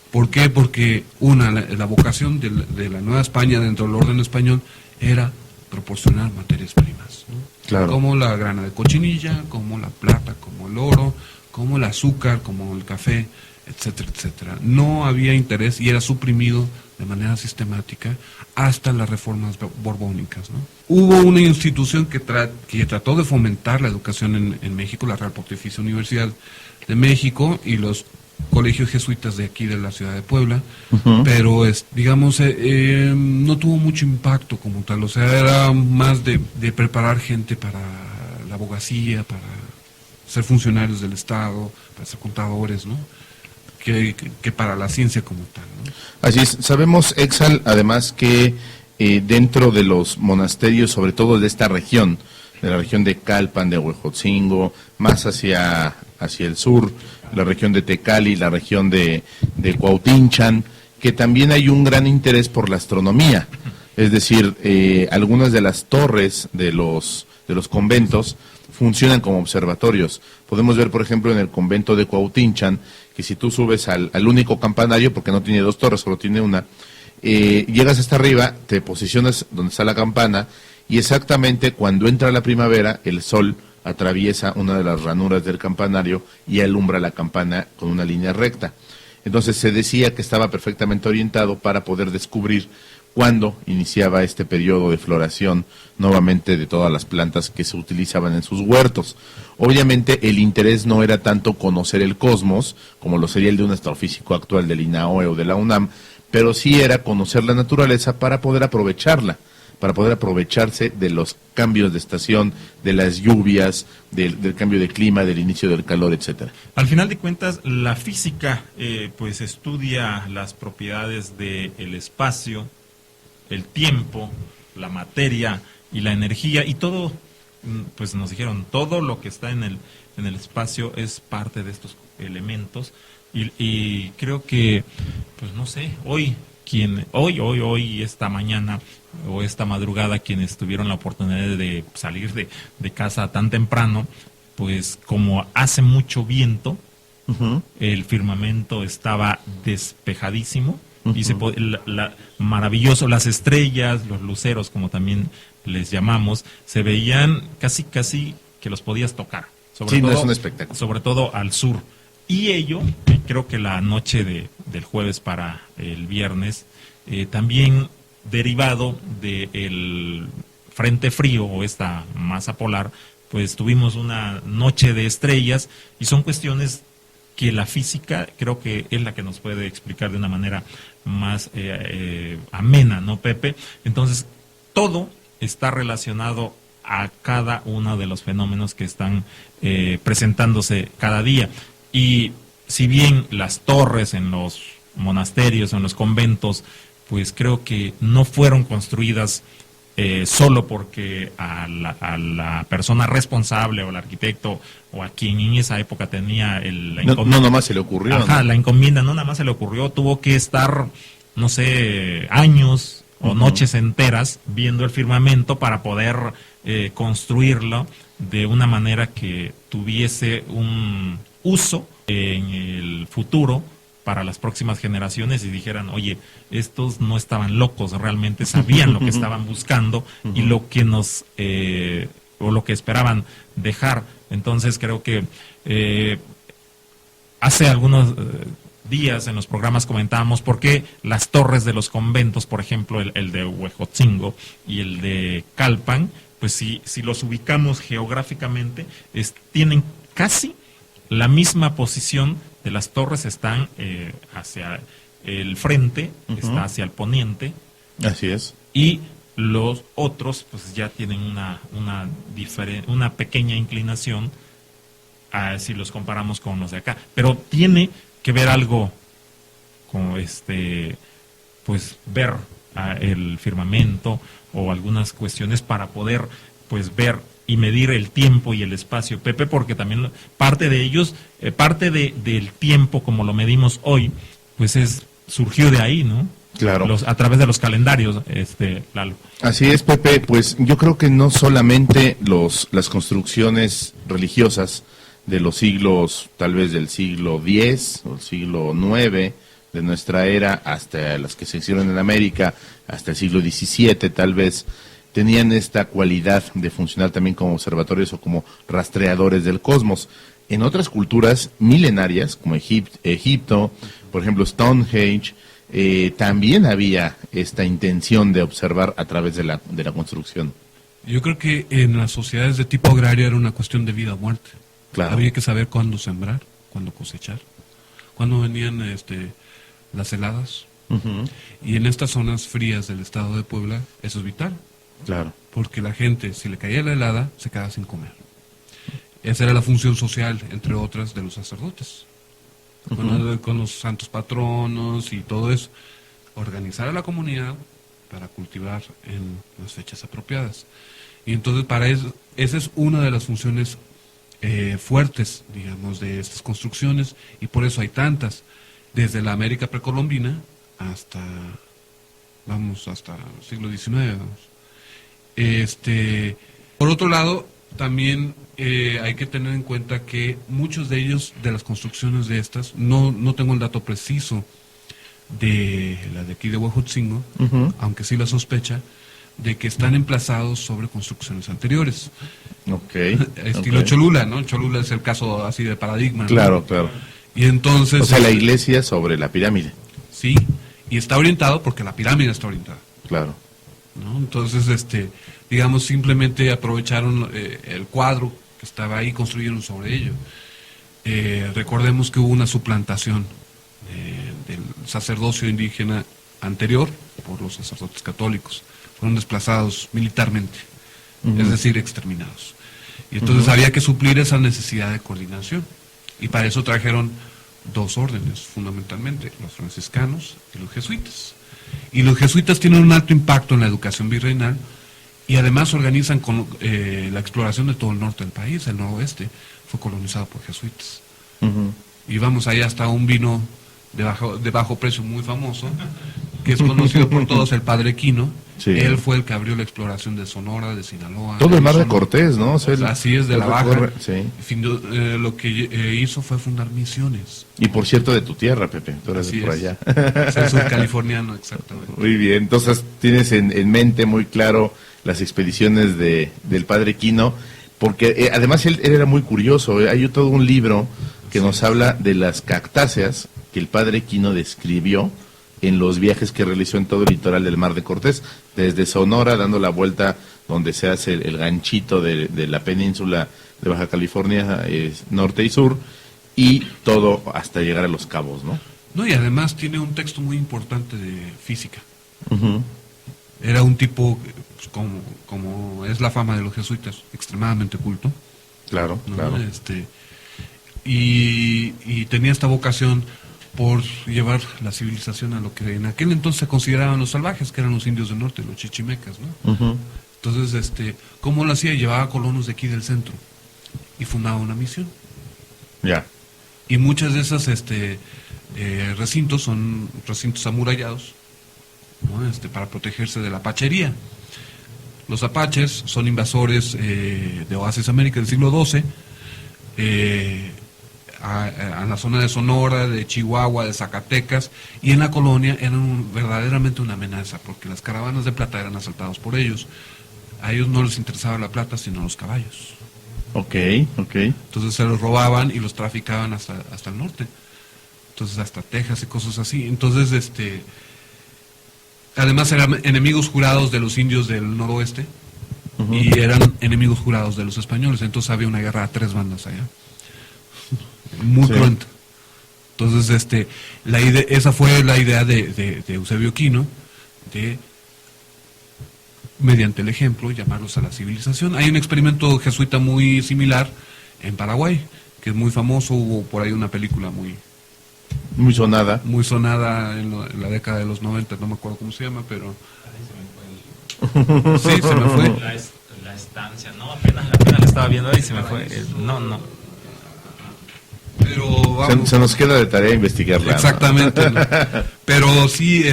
¿Por qué? Porque la vocación de la Nueva España dentro del orden español era proporcionar materias primas, ¿no? Claro. Como la grana de cochinilla, como la plata, como el oro, como el azúcar, como el café, etcétera, etcétera. No había interés y era suprimido de manera sistemática hasta las reformas borbónicas, ¿no? Hubo una institución que trató de fomentar la educación en México, la Real Pontificia Universidad de México y los colegios jesuitas de aquí de la ciudad de Puebla, pero digamos no tuvo mucho impacto como tal. O sea, era más de preparar gente para la abogacía, para ser funcionarios del Estado, para ser contadores, ¿no? Que para la ciencia como tal, ¿no? Así es. Sabemos, Exal, además que dentro de los monasterios, sobre todo de esta región, de la región de Calpan, de Huejotzingo, más hacia el sur, la región de Tecali, la región de Cuautinchan, que también hay un gran interés por la astronomía. Es decir, algunas de las torres de los conventos funcionan como observatorios. Podemos ver, por ejemplo, en el convento de Cuautinchan, que si tú subes al único campanario, porque no tiene dos torres, solo tiene una, llegas hasta arriba, te posicionas donde está la campana, y exactamente cuando entra la primavera, el sol atraviesa una de las ranuras del campanario y alumbra la campana con una línea recta. Entonces se decía que estaba perfectamente orientado para poder descubrir cuándo iniciaba este periodo de floración nuevamente de todas las plantas que se utilizaban en sus huertos. Obviamente el interés no era tanto conocer el cosmos, como lo sería el de un astrofísico actual del INAOE o de la UNAM, pero sí era conocer la naturaleza para poder aprovecharla, para poder aprovecharse de los cambios de estación, de las lluvias, del cambio de clima, del inicio del calor, etcétera. Al final de cuentas, la física pues estudia las propiedades del espacio, el tiempo, la materia y la energía, y todo, pues nos dijeron, todo lo que está en el espacio es parte de estos elementos, y creo que, pues no sé, hoy, esta mañana o esta madrugada, quienes tuvieron la oportunidad de salir de casa tan temprano, pues como hace mucho viento, el firmamento estaba despejadísimo, y maravilloso, las estrellas, los luceros, como también les llamamos, se veían casi que los podías tocar. Sobre todo, no es un espectáculo. Sobre todo al sur. Y ello, creo que la noche del jueves para el viernes, también derivado del frente frío o esta masa polar, pues tuvimos una noche de estrellas, y son cuestiones que la física creo que es la que nos puede explicar de una manera más amena, ¿no, Pepe? Entonces, todo está relacionado a cada uno de los fenómenos que están presentándose cada día. Y si bien las torres en los monasterios, en los conventos, pues creo que no fueron construidas solo porque a la persona responsable o al arquitecto o a quien en esa época tenía la encomienda. No, nomás se le ocurrió. Ajá, ¿no? la encomienda no nada más se le ocurrió, tuvo que estar, no sé, años o noches enteras viendo el firmamento para poder construirlo de una manera que tuviese un uso en el futuro para las próximas generaciones y dijeran, oye, estos no estaban locos, realmente sabían lo que estaban buscando y lo que nos o lo que esperaban dejar. Entonces creo que hace algunos días en los programas comentábamos por qué las torres de los conventos, por ejemplo, el de Huejotzingo y el de Calpan, pues si los ubicamos geográficamente, tienen casi la misma posición de las torres, están hacia el frente, está hacia el poniente. Así es. Y los otros pues ya tienen una pequeña inclinación si los comparamos con los de acá. Pero tiene que ver algo con pues ver el firmamento o algunas cuestiones para poder pues ver y medir el tiempo y el espacio, Pepe, porque también parte de ellos, del tiempo como lo medimos hoy, pues surgió de ahí, ¿no? Claro. A través de los calendarios, Lalo. Así es, Pepe. Pues yo creo que no solamente las construcciones religiosas de los siglos, tal vez del siglo X o el siglo IX de nuestra era, hasta las que se hicieron en América, hasta el siglo XVII tal vez, tenían esta cualidad de funcionar también como observatorios o como rastreadores del cosmos. En otras culturas milenarias, como Egipto, por ejemplo Stonehenge, también había esta intención de observar a través de la construcción. Yo creo que en las sociedades de tipo agrario era una cuestión de vida o muerte. Claro. Había que saber cuándo sembrar, cuándo cosechar, cuándo venían las heladas. Y en estas zonas frías del estado de Puebla, eso es vital. Claro. Porque la gente, si le caía la helada, se quedaba sin comer. Esa era la función social, entre otras, de los sacerdotes. Con los santos patronos y todo eso. Organizar a la comunidad para cultivar en las fechas apropiadas. Y entonces para eso, esa es una de las funciones fuertes, digamos, de estas construcciones, y por eso hay tantas, desde la América precolombina hasta el siglo XIX, Por otro lado, también hay que tener en cuenta que muchos de ellos, de las construcciones de estas, no tengo el dato preciso de la de aquí de Huejotzingo, aunque sí la sospecha, de que están emplazados sobre construcciones anteriores. Estilo Cholula, ¿no? Cholula es el caso así de paradigma, ¿no? Claro, claro. Y entonces... O sea, la iglesia sobre la pirámide. Sí, y está orientado porque la pirámide está orientada. Claro. ¿No? Entonces, digamos, simplemente aprovecharon el cuadro que estaba ahí, construyeron sobre ello. Recordemos que hubo una suplantación del sacerdocio indígena anterior por los sacerdotes católicos. Fueron desplazados militarmente, es decir, exterminados. Y entonces había que suplir esa necesidad de coordinación. Y para eso trajeron dos órdenes, fundamentalmente, los franciscanos y los jesuitas. Y los jesuitas tienen un alto impacto en la educación virreinal y además organizan con la exploración de todo el norte del país. El noroeste fue colonizado por jesuitas. Y vamos, ahí hasta un vino de bajo precio muy famoso, que es conocido por todos, el Padre Quino. Sí. Él fue el que abrió la exploración de Sonora, de Sinaloa. Todo el mar de Cortés, ¿no? Así es, de la Baja. Sí. Lo que hizo fue fundar misiones. Y por cierto, de tu tierra, Pepe, tú eres de por allá. Es el surcaliforniano, exactamente. Muy bien, entonces tienes en mente muy claro las expediciones del Padre Quino, porque además él era muy curioso. Hay todo un libro que nos habla de las cactáceas que el Padre Quino describió en los viajes que realizó en todo el litoral del Mar de Cortés, desde Sonora, dando la vuelta donde se hace el ganchito de la península de Baja California, norte y sur, y todo hasta llegar a Los Cabos, ¿no? No, y además tiene un texto muy importante de física. Era un tipo, pues, como es la fama de los jesuitas, extremadamente culto. Claro, ¿no? claro. Y tenía esta vocación por llevar la civilización a lo que en aquel entonces se consideraban los salvajes, que eran los indios del norte, los chichimecas, ¿no? Ujú. Entonces, ¿cómo lo hacía? Llevaba colonos de aquí del centro y fundaba una misión. Ya. Y muchas de esas recintos son recintos amurallados, ¿no? Para protegerse de la apachería. Los apaches son invasores de Oasis América del siglo XII, a la zona de Sonora, de Chihuahua, de Zacatecas, y en la colonia eran verdaderamente una amenaza, porque las caravanas de plata eran asaltadas por ellos. A ellos no les interesaba la plata, sino los caballos. Ok. Entonces se los robaban y los traficaban hasta el norte. Entonces hasta Texas y cosas así. Entonces, además eran enemigos jurados de los indios del noroeste. Ujú. Y eran enemigos jurados de los españoles. Entonces había una guerra a 3 bandas allá. Muy Sí. cruenta. Entonces, esa fue la idea de Eusebio Quino, de, mediante el ejemplo, llamarlos a la civilización. Hay un experimento jesuita muy similar en Paraguay, que es muy famoso. Hubo por ahí una película Muy sonada. muy sonada en la década de los 90, no me acuerdo cómo se llama, pero... Sí, se me fue. La estancia, no, apenas la estaba viendo ahí y se me fue. No. Pero vamos, Se nos queda de tarea investigarla, ¿no? exactamente. ¿No? Pero sí,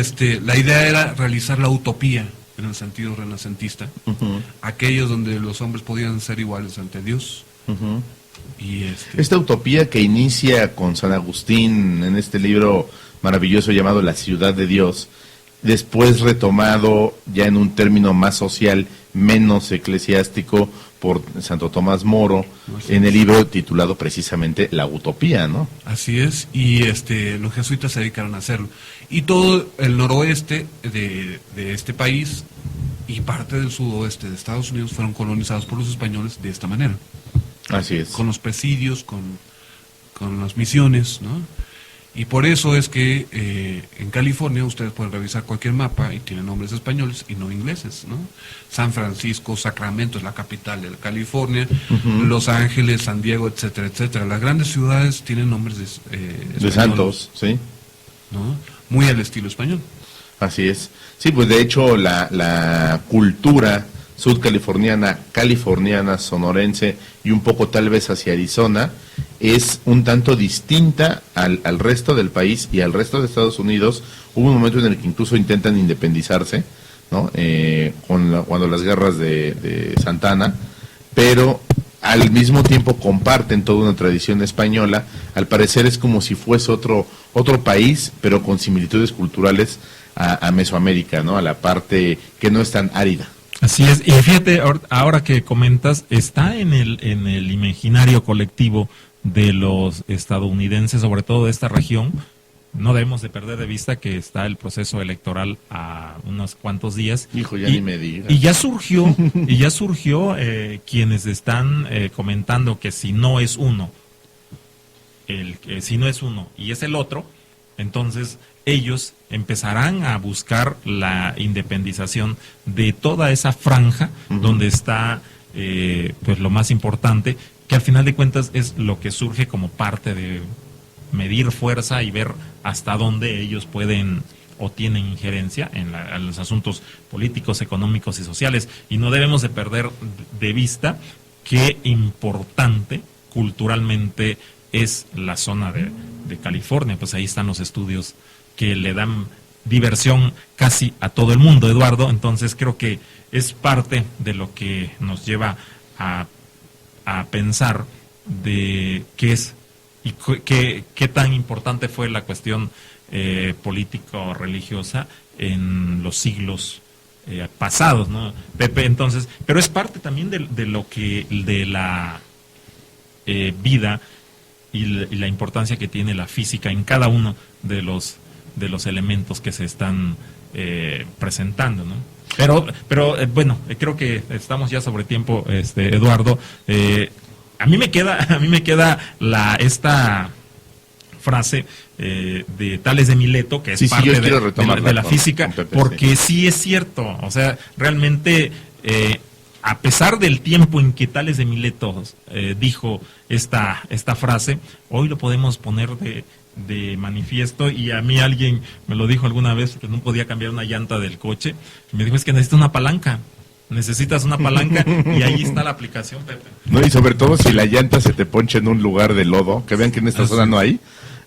la idea era realizar la utopía en el sentido renacentista, Ujú, aquellos donde los hombres podían ser iguales ante Dios. ujú. Y Esta utopía que inicia con San Agustín en este libro maravilloso llamado La Ciudad de Dios, después retomado ya en un término más social, menos eclesiástico, por Santo Tomás Moro, Así en es. el libro titulado precisamente La Utopía, ¿no? así es, y los jesuitas se dedicaron a hacerlo. Y todo el noroeste de este país y parte del sudoeste de Estados Unidos fueron colonizados por los españoles de esta manera, Así es. con los presidios, con las misiones, ¿no? Y por eso es que en California ustedes pueden revisar cualquier mapa y tiene nombres españoles y no ingleses, ¿no? San Francisco, Sacramento es la capital de California, Ujú. Los Ángeles, San Diego, etcétera, etcétera. Las grandes ciudades tienen nombres De españoles, santos, sí. ¿no? Muy al estilo español. Así es. Sí, pues de hecho la cultura sudcaliforniana, californiana, sonorense y un poco tal vez hacia Arizona es un tanto distinta al resto del país y al resto de Estados Unidos. Hubo un momento en el que incluso intentan independizarse, ¿no? Cuando las guerras de Santana, pero al mismo tiempo comparten toda una tradición española. Al parecer es como si fuese otro país, pero con similitudes culturales a Mesoamérica, ¿no? A la parte que no es tan árida. Así es, y fíjate, ahora que comentas, está en el imaginario colectivo de los estadounidenses, sobre todo de esta región. No debemos de perder de vista que está el proceso electoral a unos cuantos días. Hijo, ya ni me digas. Y ya surgió, quienes están comentando que si no es uno, si no es uno y es el otro, entonces ellos empezarán a buscar la independización de toda esa franja donde está pues lo más importante, que al final de cuentas es lo que surge como parte de medir fuerza y ver hasta dónde ellos pueden o tienen injerencia en los asuntos políticos, económicos y sociales. Y no debemos de perder de vista qué importante culturalmente es la zona de California. Pues ahí están los estudios que le dan diversión casi a todo el mundo, Eduardo. Entonces creo que es parte de lo que nos lleva a pensar de qué es y qué tan importante fue la cuestión político-religiosa en los siglos pasados, ¿no, Pepe? Entonces, pero es parte también de lo que de la vida y la importancia que tiene la física en cada uno de los elementos que se están presentando, ¿no? Pero bueno, creo que estamos ya sobre tiempo, Eduardo. A mí me queda esta frase de Tales de Mileto, que es Sí, parte yo de quiero retomarla la con física, Pepe, porque sí es cierto. O sea, realmente, a pesar del tiempo en que Tales de Mileto dijo esta frase, hoy lo podemos poner de manifiesto, y a mí alguien me lo dijo alguna vez que no podía cambiar una llanta del coche, y me dijo, es que necesitas una palanca, y ahí está la aplicación, Pepe. No, y sobre todo si la llanta se te poncha en un lugar de lodo, que vean que en esta zona no hay,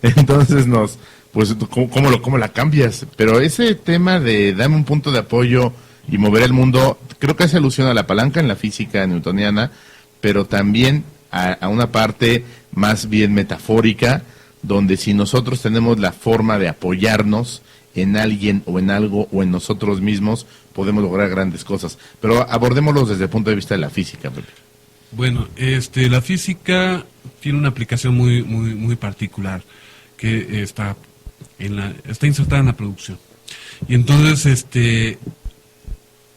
entonces ¿cómo la cambias? Pero ese tema de dame un punto de apoyo y mover el mundo, creo que hace alusión a la palanca en la física newtoniana, pero también a una parte más bien metafórica, donde si nosotros tenemos la forma de apoyarnos en alguien o en algo o en nosotros mismos, podemos lograr grandes cosas. Pero abordémoslos desde el punto de vista de la física, Pepe. Bueno, la física tiene una aplicación muy particular que está insertada en la producción. Y entonces,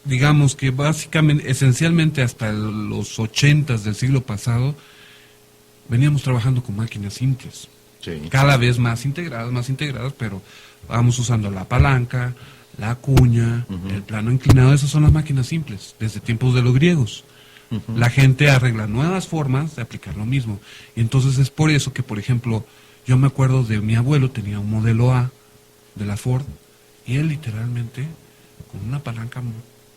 digamos que básicamente, esencialmente hasta los 80s del siglo pasado, veníamos trabajando con máquinas simples. Sí. Cada vez más integradas, pero vamos usando la palanca, la cuña, el plano inclinado. Esas son las máquinas simples, desde tiempos de los griegos. La gente arregla nuevas formas de aplicar lo mismo. Y entonces es por eso que, por ejemplo, yo me acuerdo de mi abuelo, tenía un modelo A de la Ford, y él literalmente, con una palanca,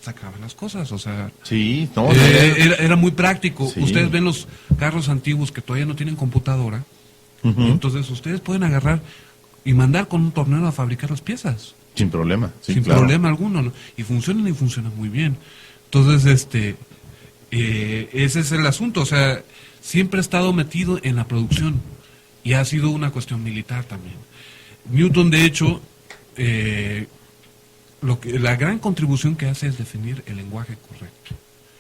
sacaba las cosas. O sea, sí, no, era muy práctico. Sí. Ustedes ven los carros antiguos que todavía no tienen computadora, y entonces ustedes pueden agarrar y mandar con un tornero a fabricar las piezas. Sin problema. Sí, sin claro. problema alguno, ¿no? Y funcionan muy bien. Entonces, ese es el asunto. O sea, siempre ha estado metido en la producción y ha sido una cuestión militar también. Newton, de hecho, la gran contribución que hace es definir el lenguaje correcto.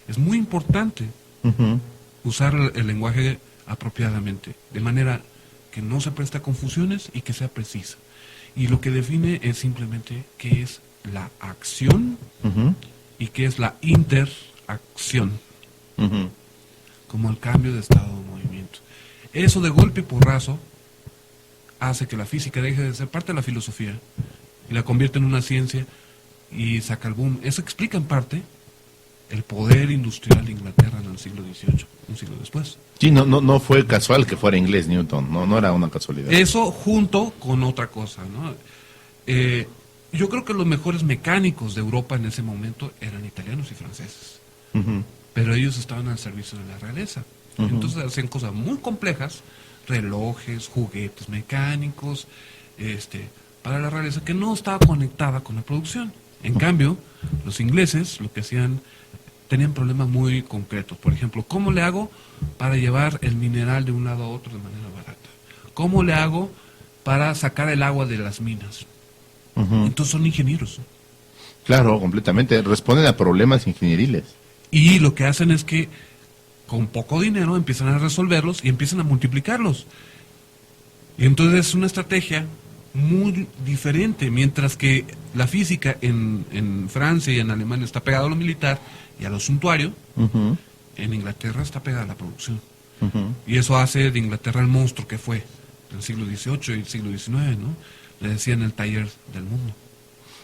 Es muy importante usar el lenguaje apropiadamente, de manera que no se preste a confusiones y que sea precisa. Y lo que define es simplemente qué es la acción y qué es la interacción, como el cambio de estado de movimiento. Eso de golpe y porrazo hace que la física deje de ser parte de la filosofía y la convierte en una ciencia y saca el boom. Eso explica en parte el poder industrial de Inglaterra en el siglo XVIII, un siglo después. Sí, no fue casual que fuera inglés Newton, no era una casualidad. Eso junto con otra cosa, ¿no? Yo creo que los mejores mecánicos de Europa en ese momento eran italianos y franceses, pero ellos estaban al servicio de la realeza. Entonces hacían cosas muy complejas, relojes, juguetes mecánicos, para la realeza, que no estaba conectada con la producción. En cambio, los ingleses lo que hacían, tenían problemas muy concretos. Por ejemplo, ¿cómo le hago para llevar el mineral de un lado a otro de manera barata? ¿Cómo le hago para sacar el agua de las minas? Entonces son ingenieros. Claro, completamente. Responden a problemas ingenieriles. Y lo que hacen es que con poco dinero empiezan a resolverlos y empiezan a multiplicarlos. Y entonces es una estrategia muy diferente, mientras que la física en Francia y en Alemania está pegada a lo militar y a lo suntuario, en Inglaterra está pegada a la producción. Y eso hace de Inglaterra el monstruo que fue en el siglo XVIII y el siglo XIX, ¿no? Le decían el taller del mundo.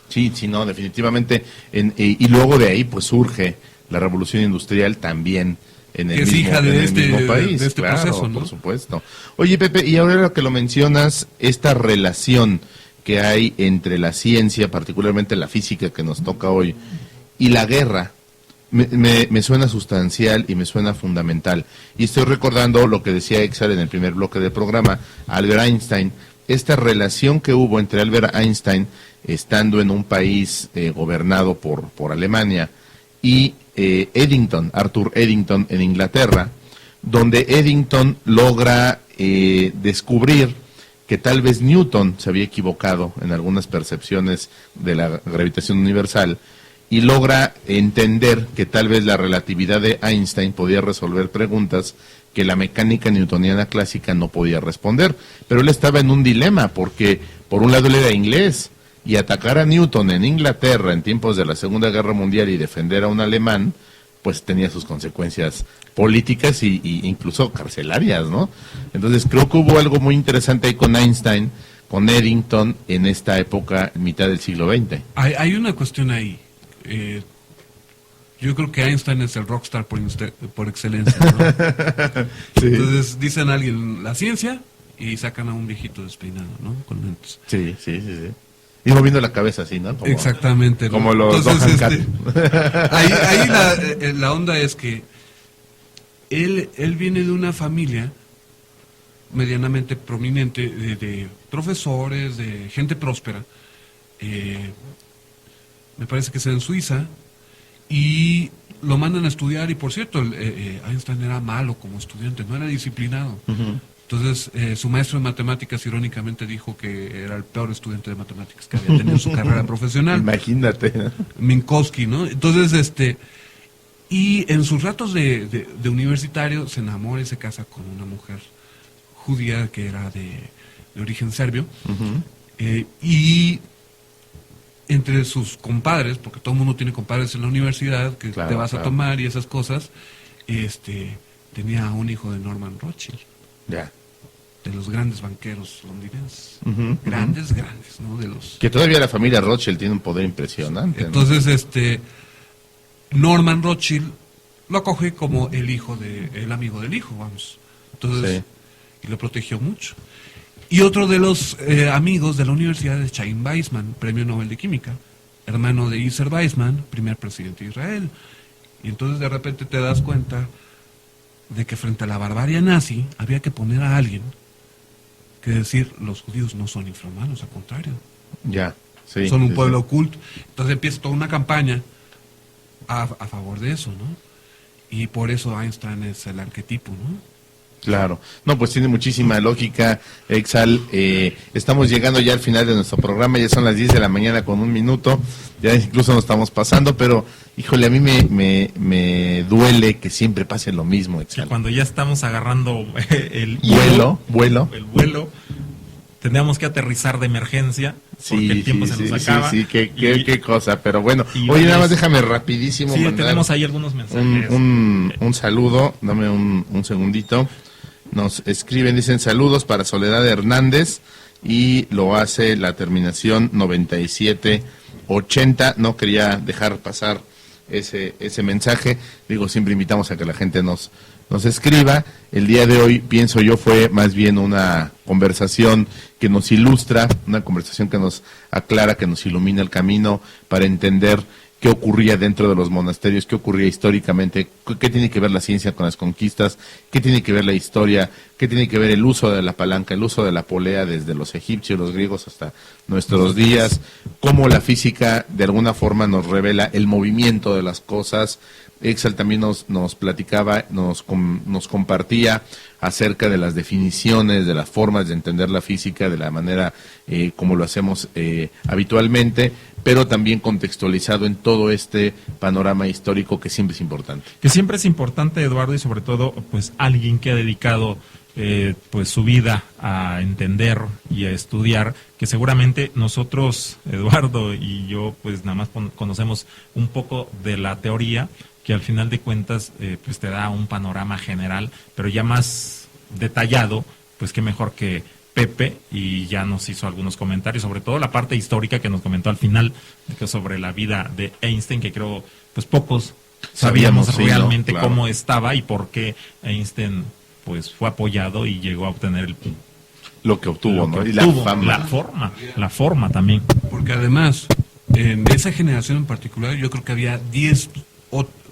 Sí, no, definitivamente. Y luego de ahí pues surge la revolución industrial también en el, mismo, hija de en el mismo país. de este claro, proceso, ¿no? Por supuesto. Oye, Pepe, y ahora lo que lo mencionas, esta relación que hay entre la ciencia, particularmente la física que nos toca hoy, y la guerra, me suena sustancial y me suena fundamental. Y estoy recordando lo que decía Exar en el primer bloque del programa, Albert Einstein, esta relación que hubo entre Albert Einstein, estando en un país gobernado por Alemania, y Arthur Eddington en Inglaterra, donde Eddington logra descubrir que tal vez Newton se había equivocado en algunas percepciones de la gravitación universal y logra entender que tal vez la relatividad de Einstein podía resolver preguntas que la mecánica newtoniana clásica no podía responder. Pero él estaba en un dilema porque por un lado él era inglés y atacar a Newton en Inglaterra en tiempos de la Segunda Guerra Mundial y defender a un alemán, pues tenía sus consecuencias políticas y incluso carcelarias, ¿no? Entonces creo que hubo algo muy interesante ahí con Einstein, con Eddington, en esta época, mitad del siglo XX. Hay una cuestión ahí. Yo creo que Einstein es el rockstar por excelencia, ¿no? Sí. Entonces dicen a alguien, la ciencia y sacan a un viejito despeinado, ¿no? Con lentes. Sí, sí, sí, sí. Y moviendo la cabeza así, ¿no? Como, exactamente, ¿no? Como los Entonces, Dohan Cat. ahí la onda es que él viene de una familia medianamente prominente de profesores, de gente próspera. Me parece que es en Suiza, y lo mandan a estudiar, y por cierto, Einstein era malo como estudiante, no era disciplinado. Ujú. Entonces, su maestro de matemáticas irónicamente dijo que era el peor estudiante de matemáticas que había tenido en su carrera profesional. Imagínate, ¿no? Minkowski, ¿no? Entonces, y en sus ratos de universitario se enamora y se casa con una mujer judía que era de origen serbio. Ujú. Y entre sus compadres, porque todo el mundo tiene compadres en la universidad, que Claro, te vas claro. a tomar y esas cosas, tenía un hijo de Norman Rothschild, Ya. de los grandes banqueros londinenses. Ujú, Grandes, grandes, ¿no? De los... Que todavía la familia Rothschild tiene un poder impresionante, ¿no? Entonces, Norman Rothschild lo acoge como el amigo del hijo, vamos. Entonces, y lo protegió mucho. Y otro de los amigos de la universidad es Chaim Weizmann, premio Nobel de Química, hermano de Isser Weizmann, primer presidente de Israel. Y entonces de repente te das cuenta de que frente a la barbarie nazi había que poner a alguien que decir, los judíos no son infrahumanos, al contrario. Ya, sí. Son un sí, pueblo sí. oculto. Entonces empieza toda una campaña a favor de eso, ¿no? Y por eso Einstein es el arquetipo, ¿no? Claro. No, pues tiene muchísima lógica, Exal. Estamos llegando ya al final de nuestro programa, ya son las 10 de la mañana con 1 minuto, ya incluso nos estamos pasando, pero, híjole, a mí me duele que siempre pase lo mismo, Que Exal. cuando ya estamos agarrando el Vuelo. el vuelo, tendríamos que aterrizar de emergencia porque Sí, el tiempo sí, se nos sí, acaba. sí, qué Y- cosa, pero bueno. y Oye, nada más es- déjame rapidísimo Sí, mandar tenemos ahí algunos mensajes. un saludo, dame un segundito. Nos escriben, dicen saludos para Soledad Hernández, y lo hace la terminación 9780. No quería dejar pasar ese mensaje. Digo, siempre invitamos a que la gente nos escriba. El día de hoy, pienso yo, fue más bien una conversación que nos ilustra, una conversación que nos aclara, que nos ilumina el camino para entender qué ocurría dentro de los monasterios, qué ocurría históricamente, qué tiene que ver la ciencia con las conquistas, qué tiene que ver la historia, qué tiene que ver el uso de la palanca, el uso de la polea desde los egipcios, los griegos hasta nuestros días, cómo la física de alguna forma nos revela el movimiento de las cosas. Exal también nos platicaba, nos compartía acerca de las definiciones, de las formas de entender la física, de la manera como lo hacemos habitualmente, pero también contextualizado en todo este panorama histórico que siempre es importante. Que siempre es importante, Eduardo, y sobre todo, pues alguien que ha dedicado pues su vida a entender y a estudiar, que seguramente nosotros, Eduardo y yo, pues nada más conocemos un poco de la teoría, que al final de cuentas pues te da un panorama general, pero ya más detallado, pues qué mejor que Pepe, y ya nos hizo algunos comentarios, sobre todo la parte histórica que nos comentó al final, que sobre la vida de Einstein, que creo pues pocos sabíamos Sí, realmente ¿no? Claro. cómo estaba y por qué Einstein pues fue apoyado y llegó a obtener Lo que obtuvo, lo ¿no? que Y la obtuvo, fama. la forma también. Porque además, en esa generación en particular, yo creo que había 10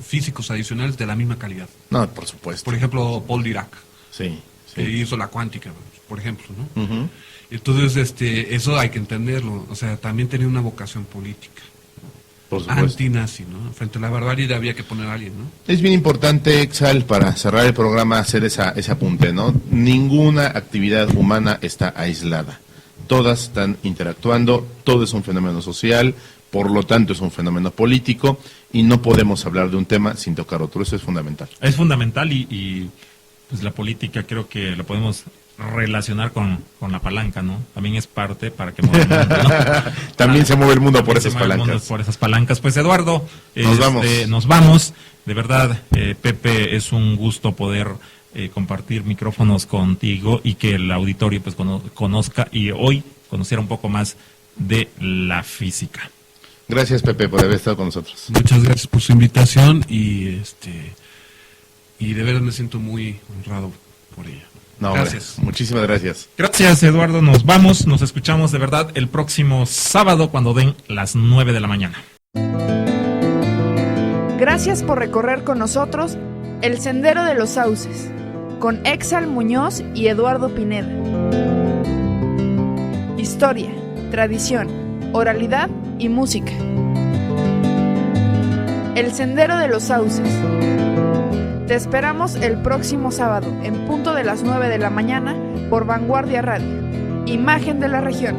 físicos adicionales de la misma calidad. No, por supuesto. Por ejemplo, Paul Dirac, Sí, que sí. hizo la cuántica, por ejemplo, ¿no? Ujú. Entonces, eso hay que entenderlo. O sea, también tenía una vocación política, Por supuesto. antinazi, ¿no? Frente a la barbarie había que poner a alguien, ¿no? Es bien importante, Exal, para cerrar el programa, hacer ese apunte, ¿no? Ninguna actividad humana está aislada. Todas están interactuando, todo es un fenómeno social, por lo tanto es un fenómeno político, y no podemos hablar de un tema sin tocar otro. Eso es fundamental. Es fundamental y pues la política creo que la podemos relacionar con la palanca, ¿no? También es parte para que mueva el mundo, ¿no? También se mueve el mundo por También se esas mueve el mundo palancas. por esas palancas. Pues Eduardo, Nos vamos. nos vamos. De verdad, Pepe, es un gusto poder compartir micrófonos contigo y que el auditorio pues conozca y hoy conociera un poco más de la física. Gracias, Pepe, por haber estado con nosotros. Muchas gracias por su invitación y de verdad me siento muy honrado por ella. No, hombre, Gracias. muchísimas gracias. Gracias, Eduardo. Nos vamos. Nos escuchamos de verdad el próximo sábado cuando den las 9 de la mañana. Gracias por recorrer con nosotros el Sendero de los Sauces, con Exal Muñoz y Eduardo Pineda. Historia, tradición, oralidad y música. El Sendero de los Sauces. Te esperamos el próximo sábado, en punto de las 9 de la mañana, por Vanguardia Radio. Imagen de la región.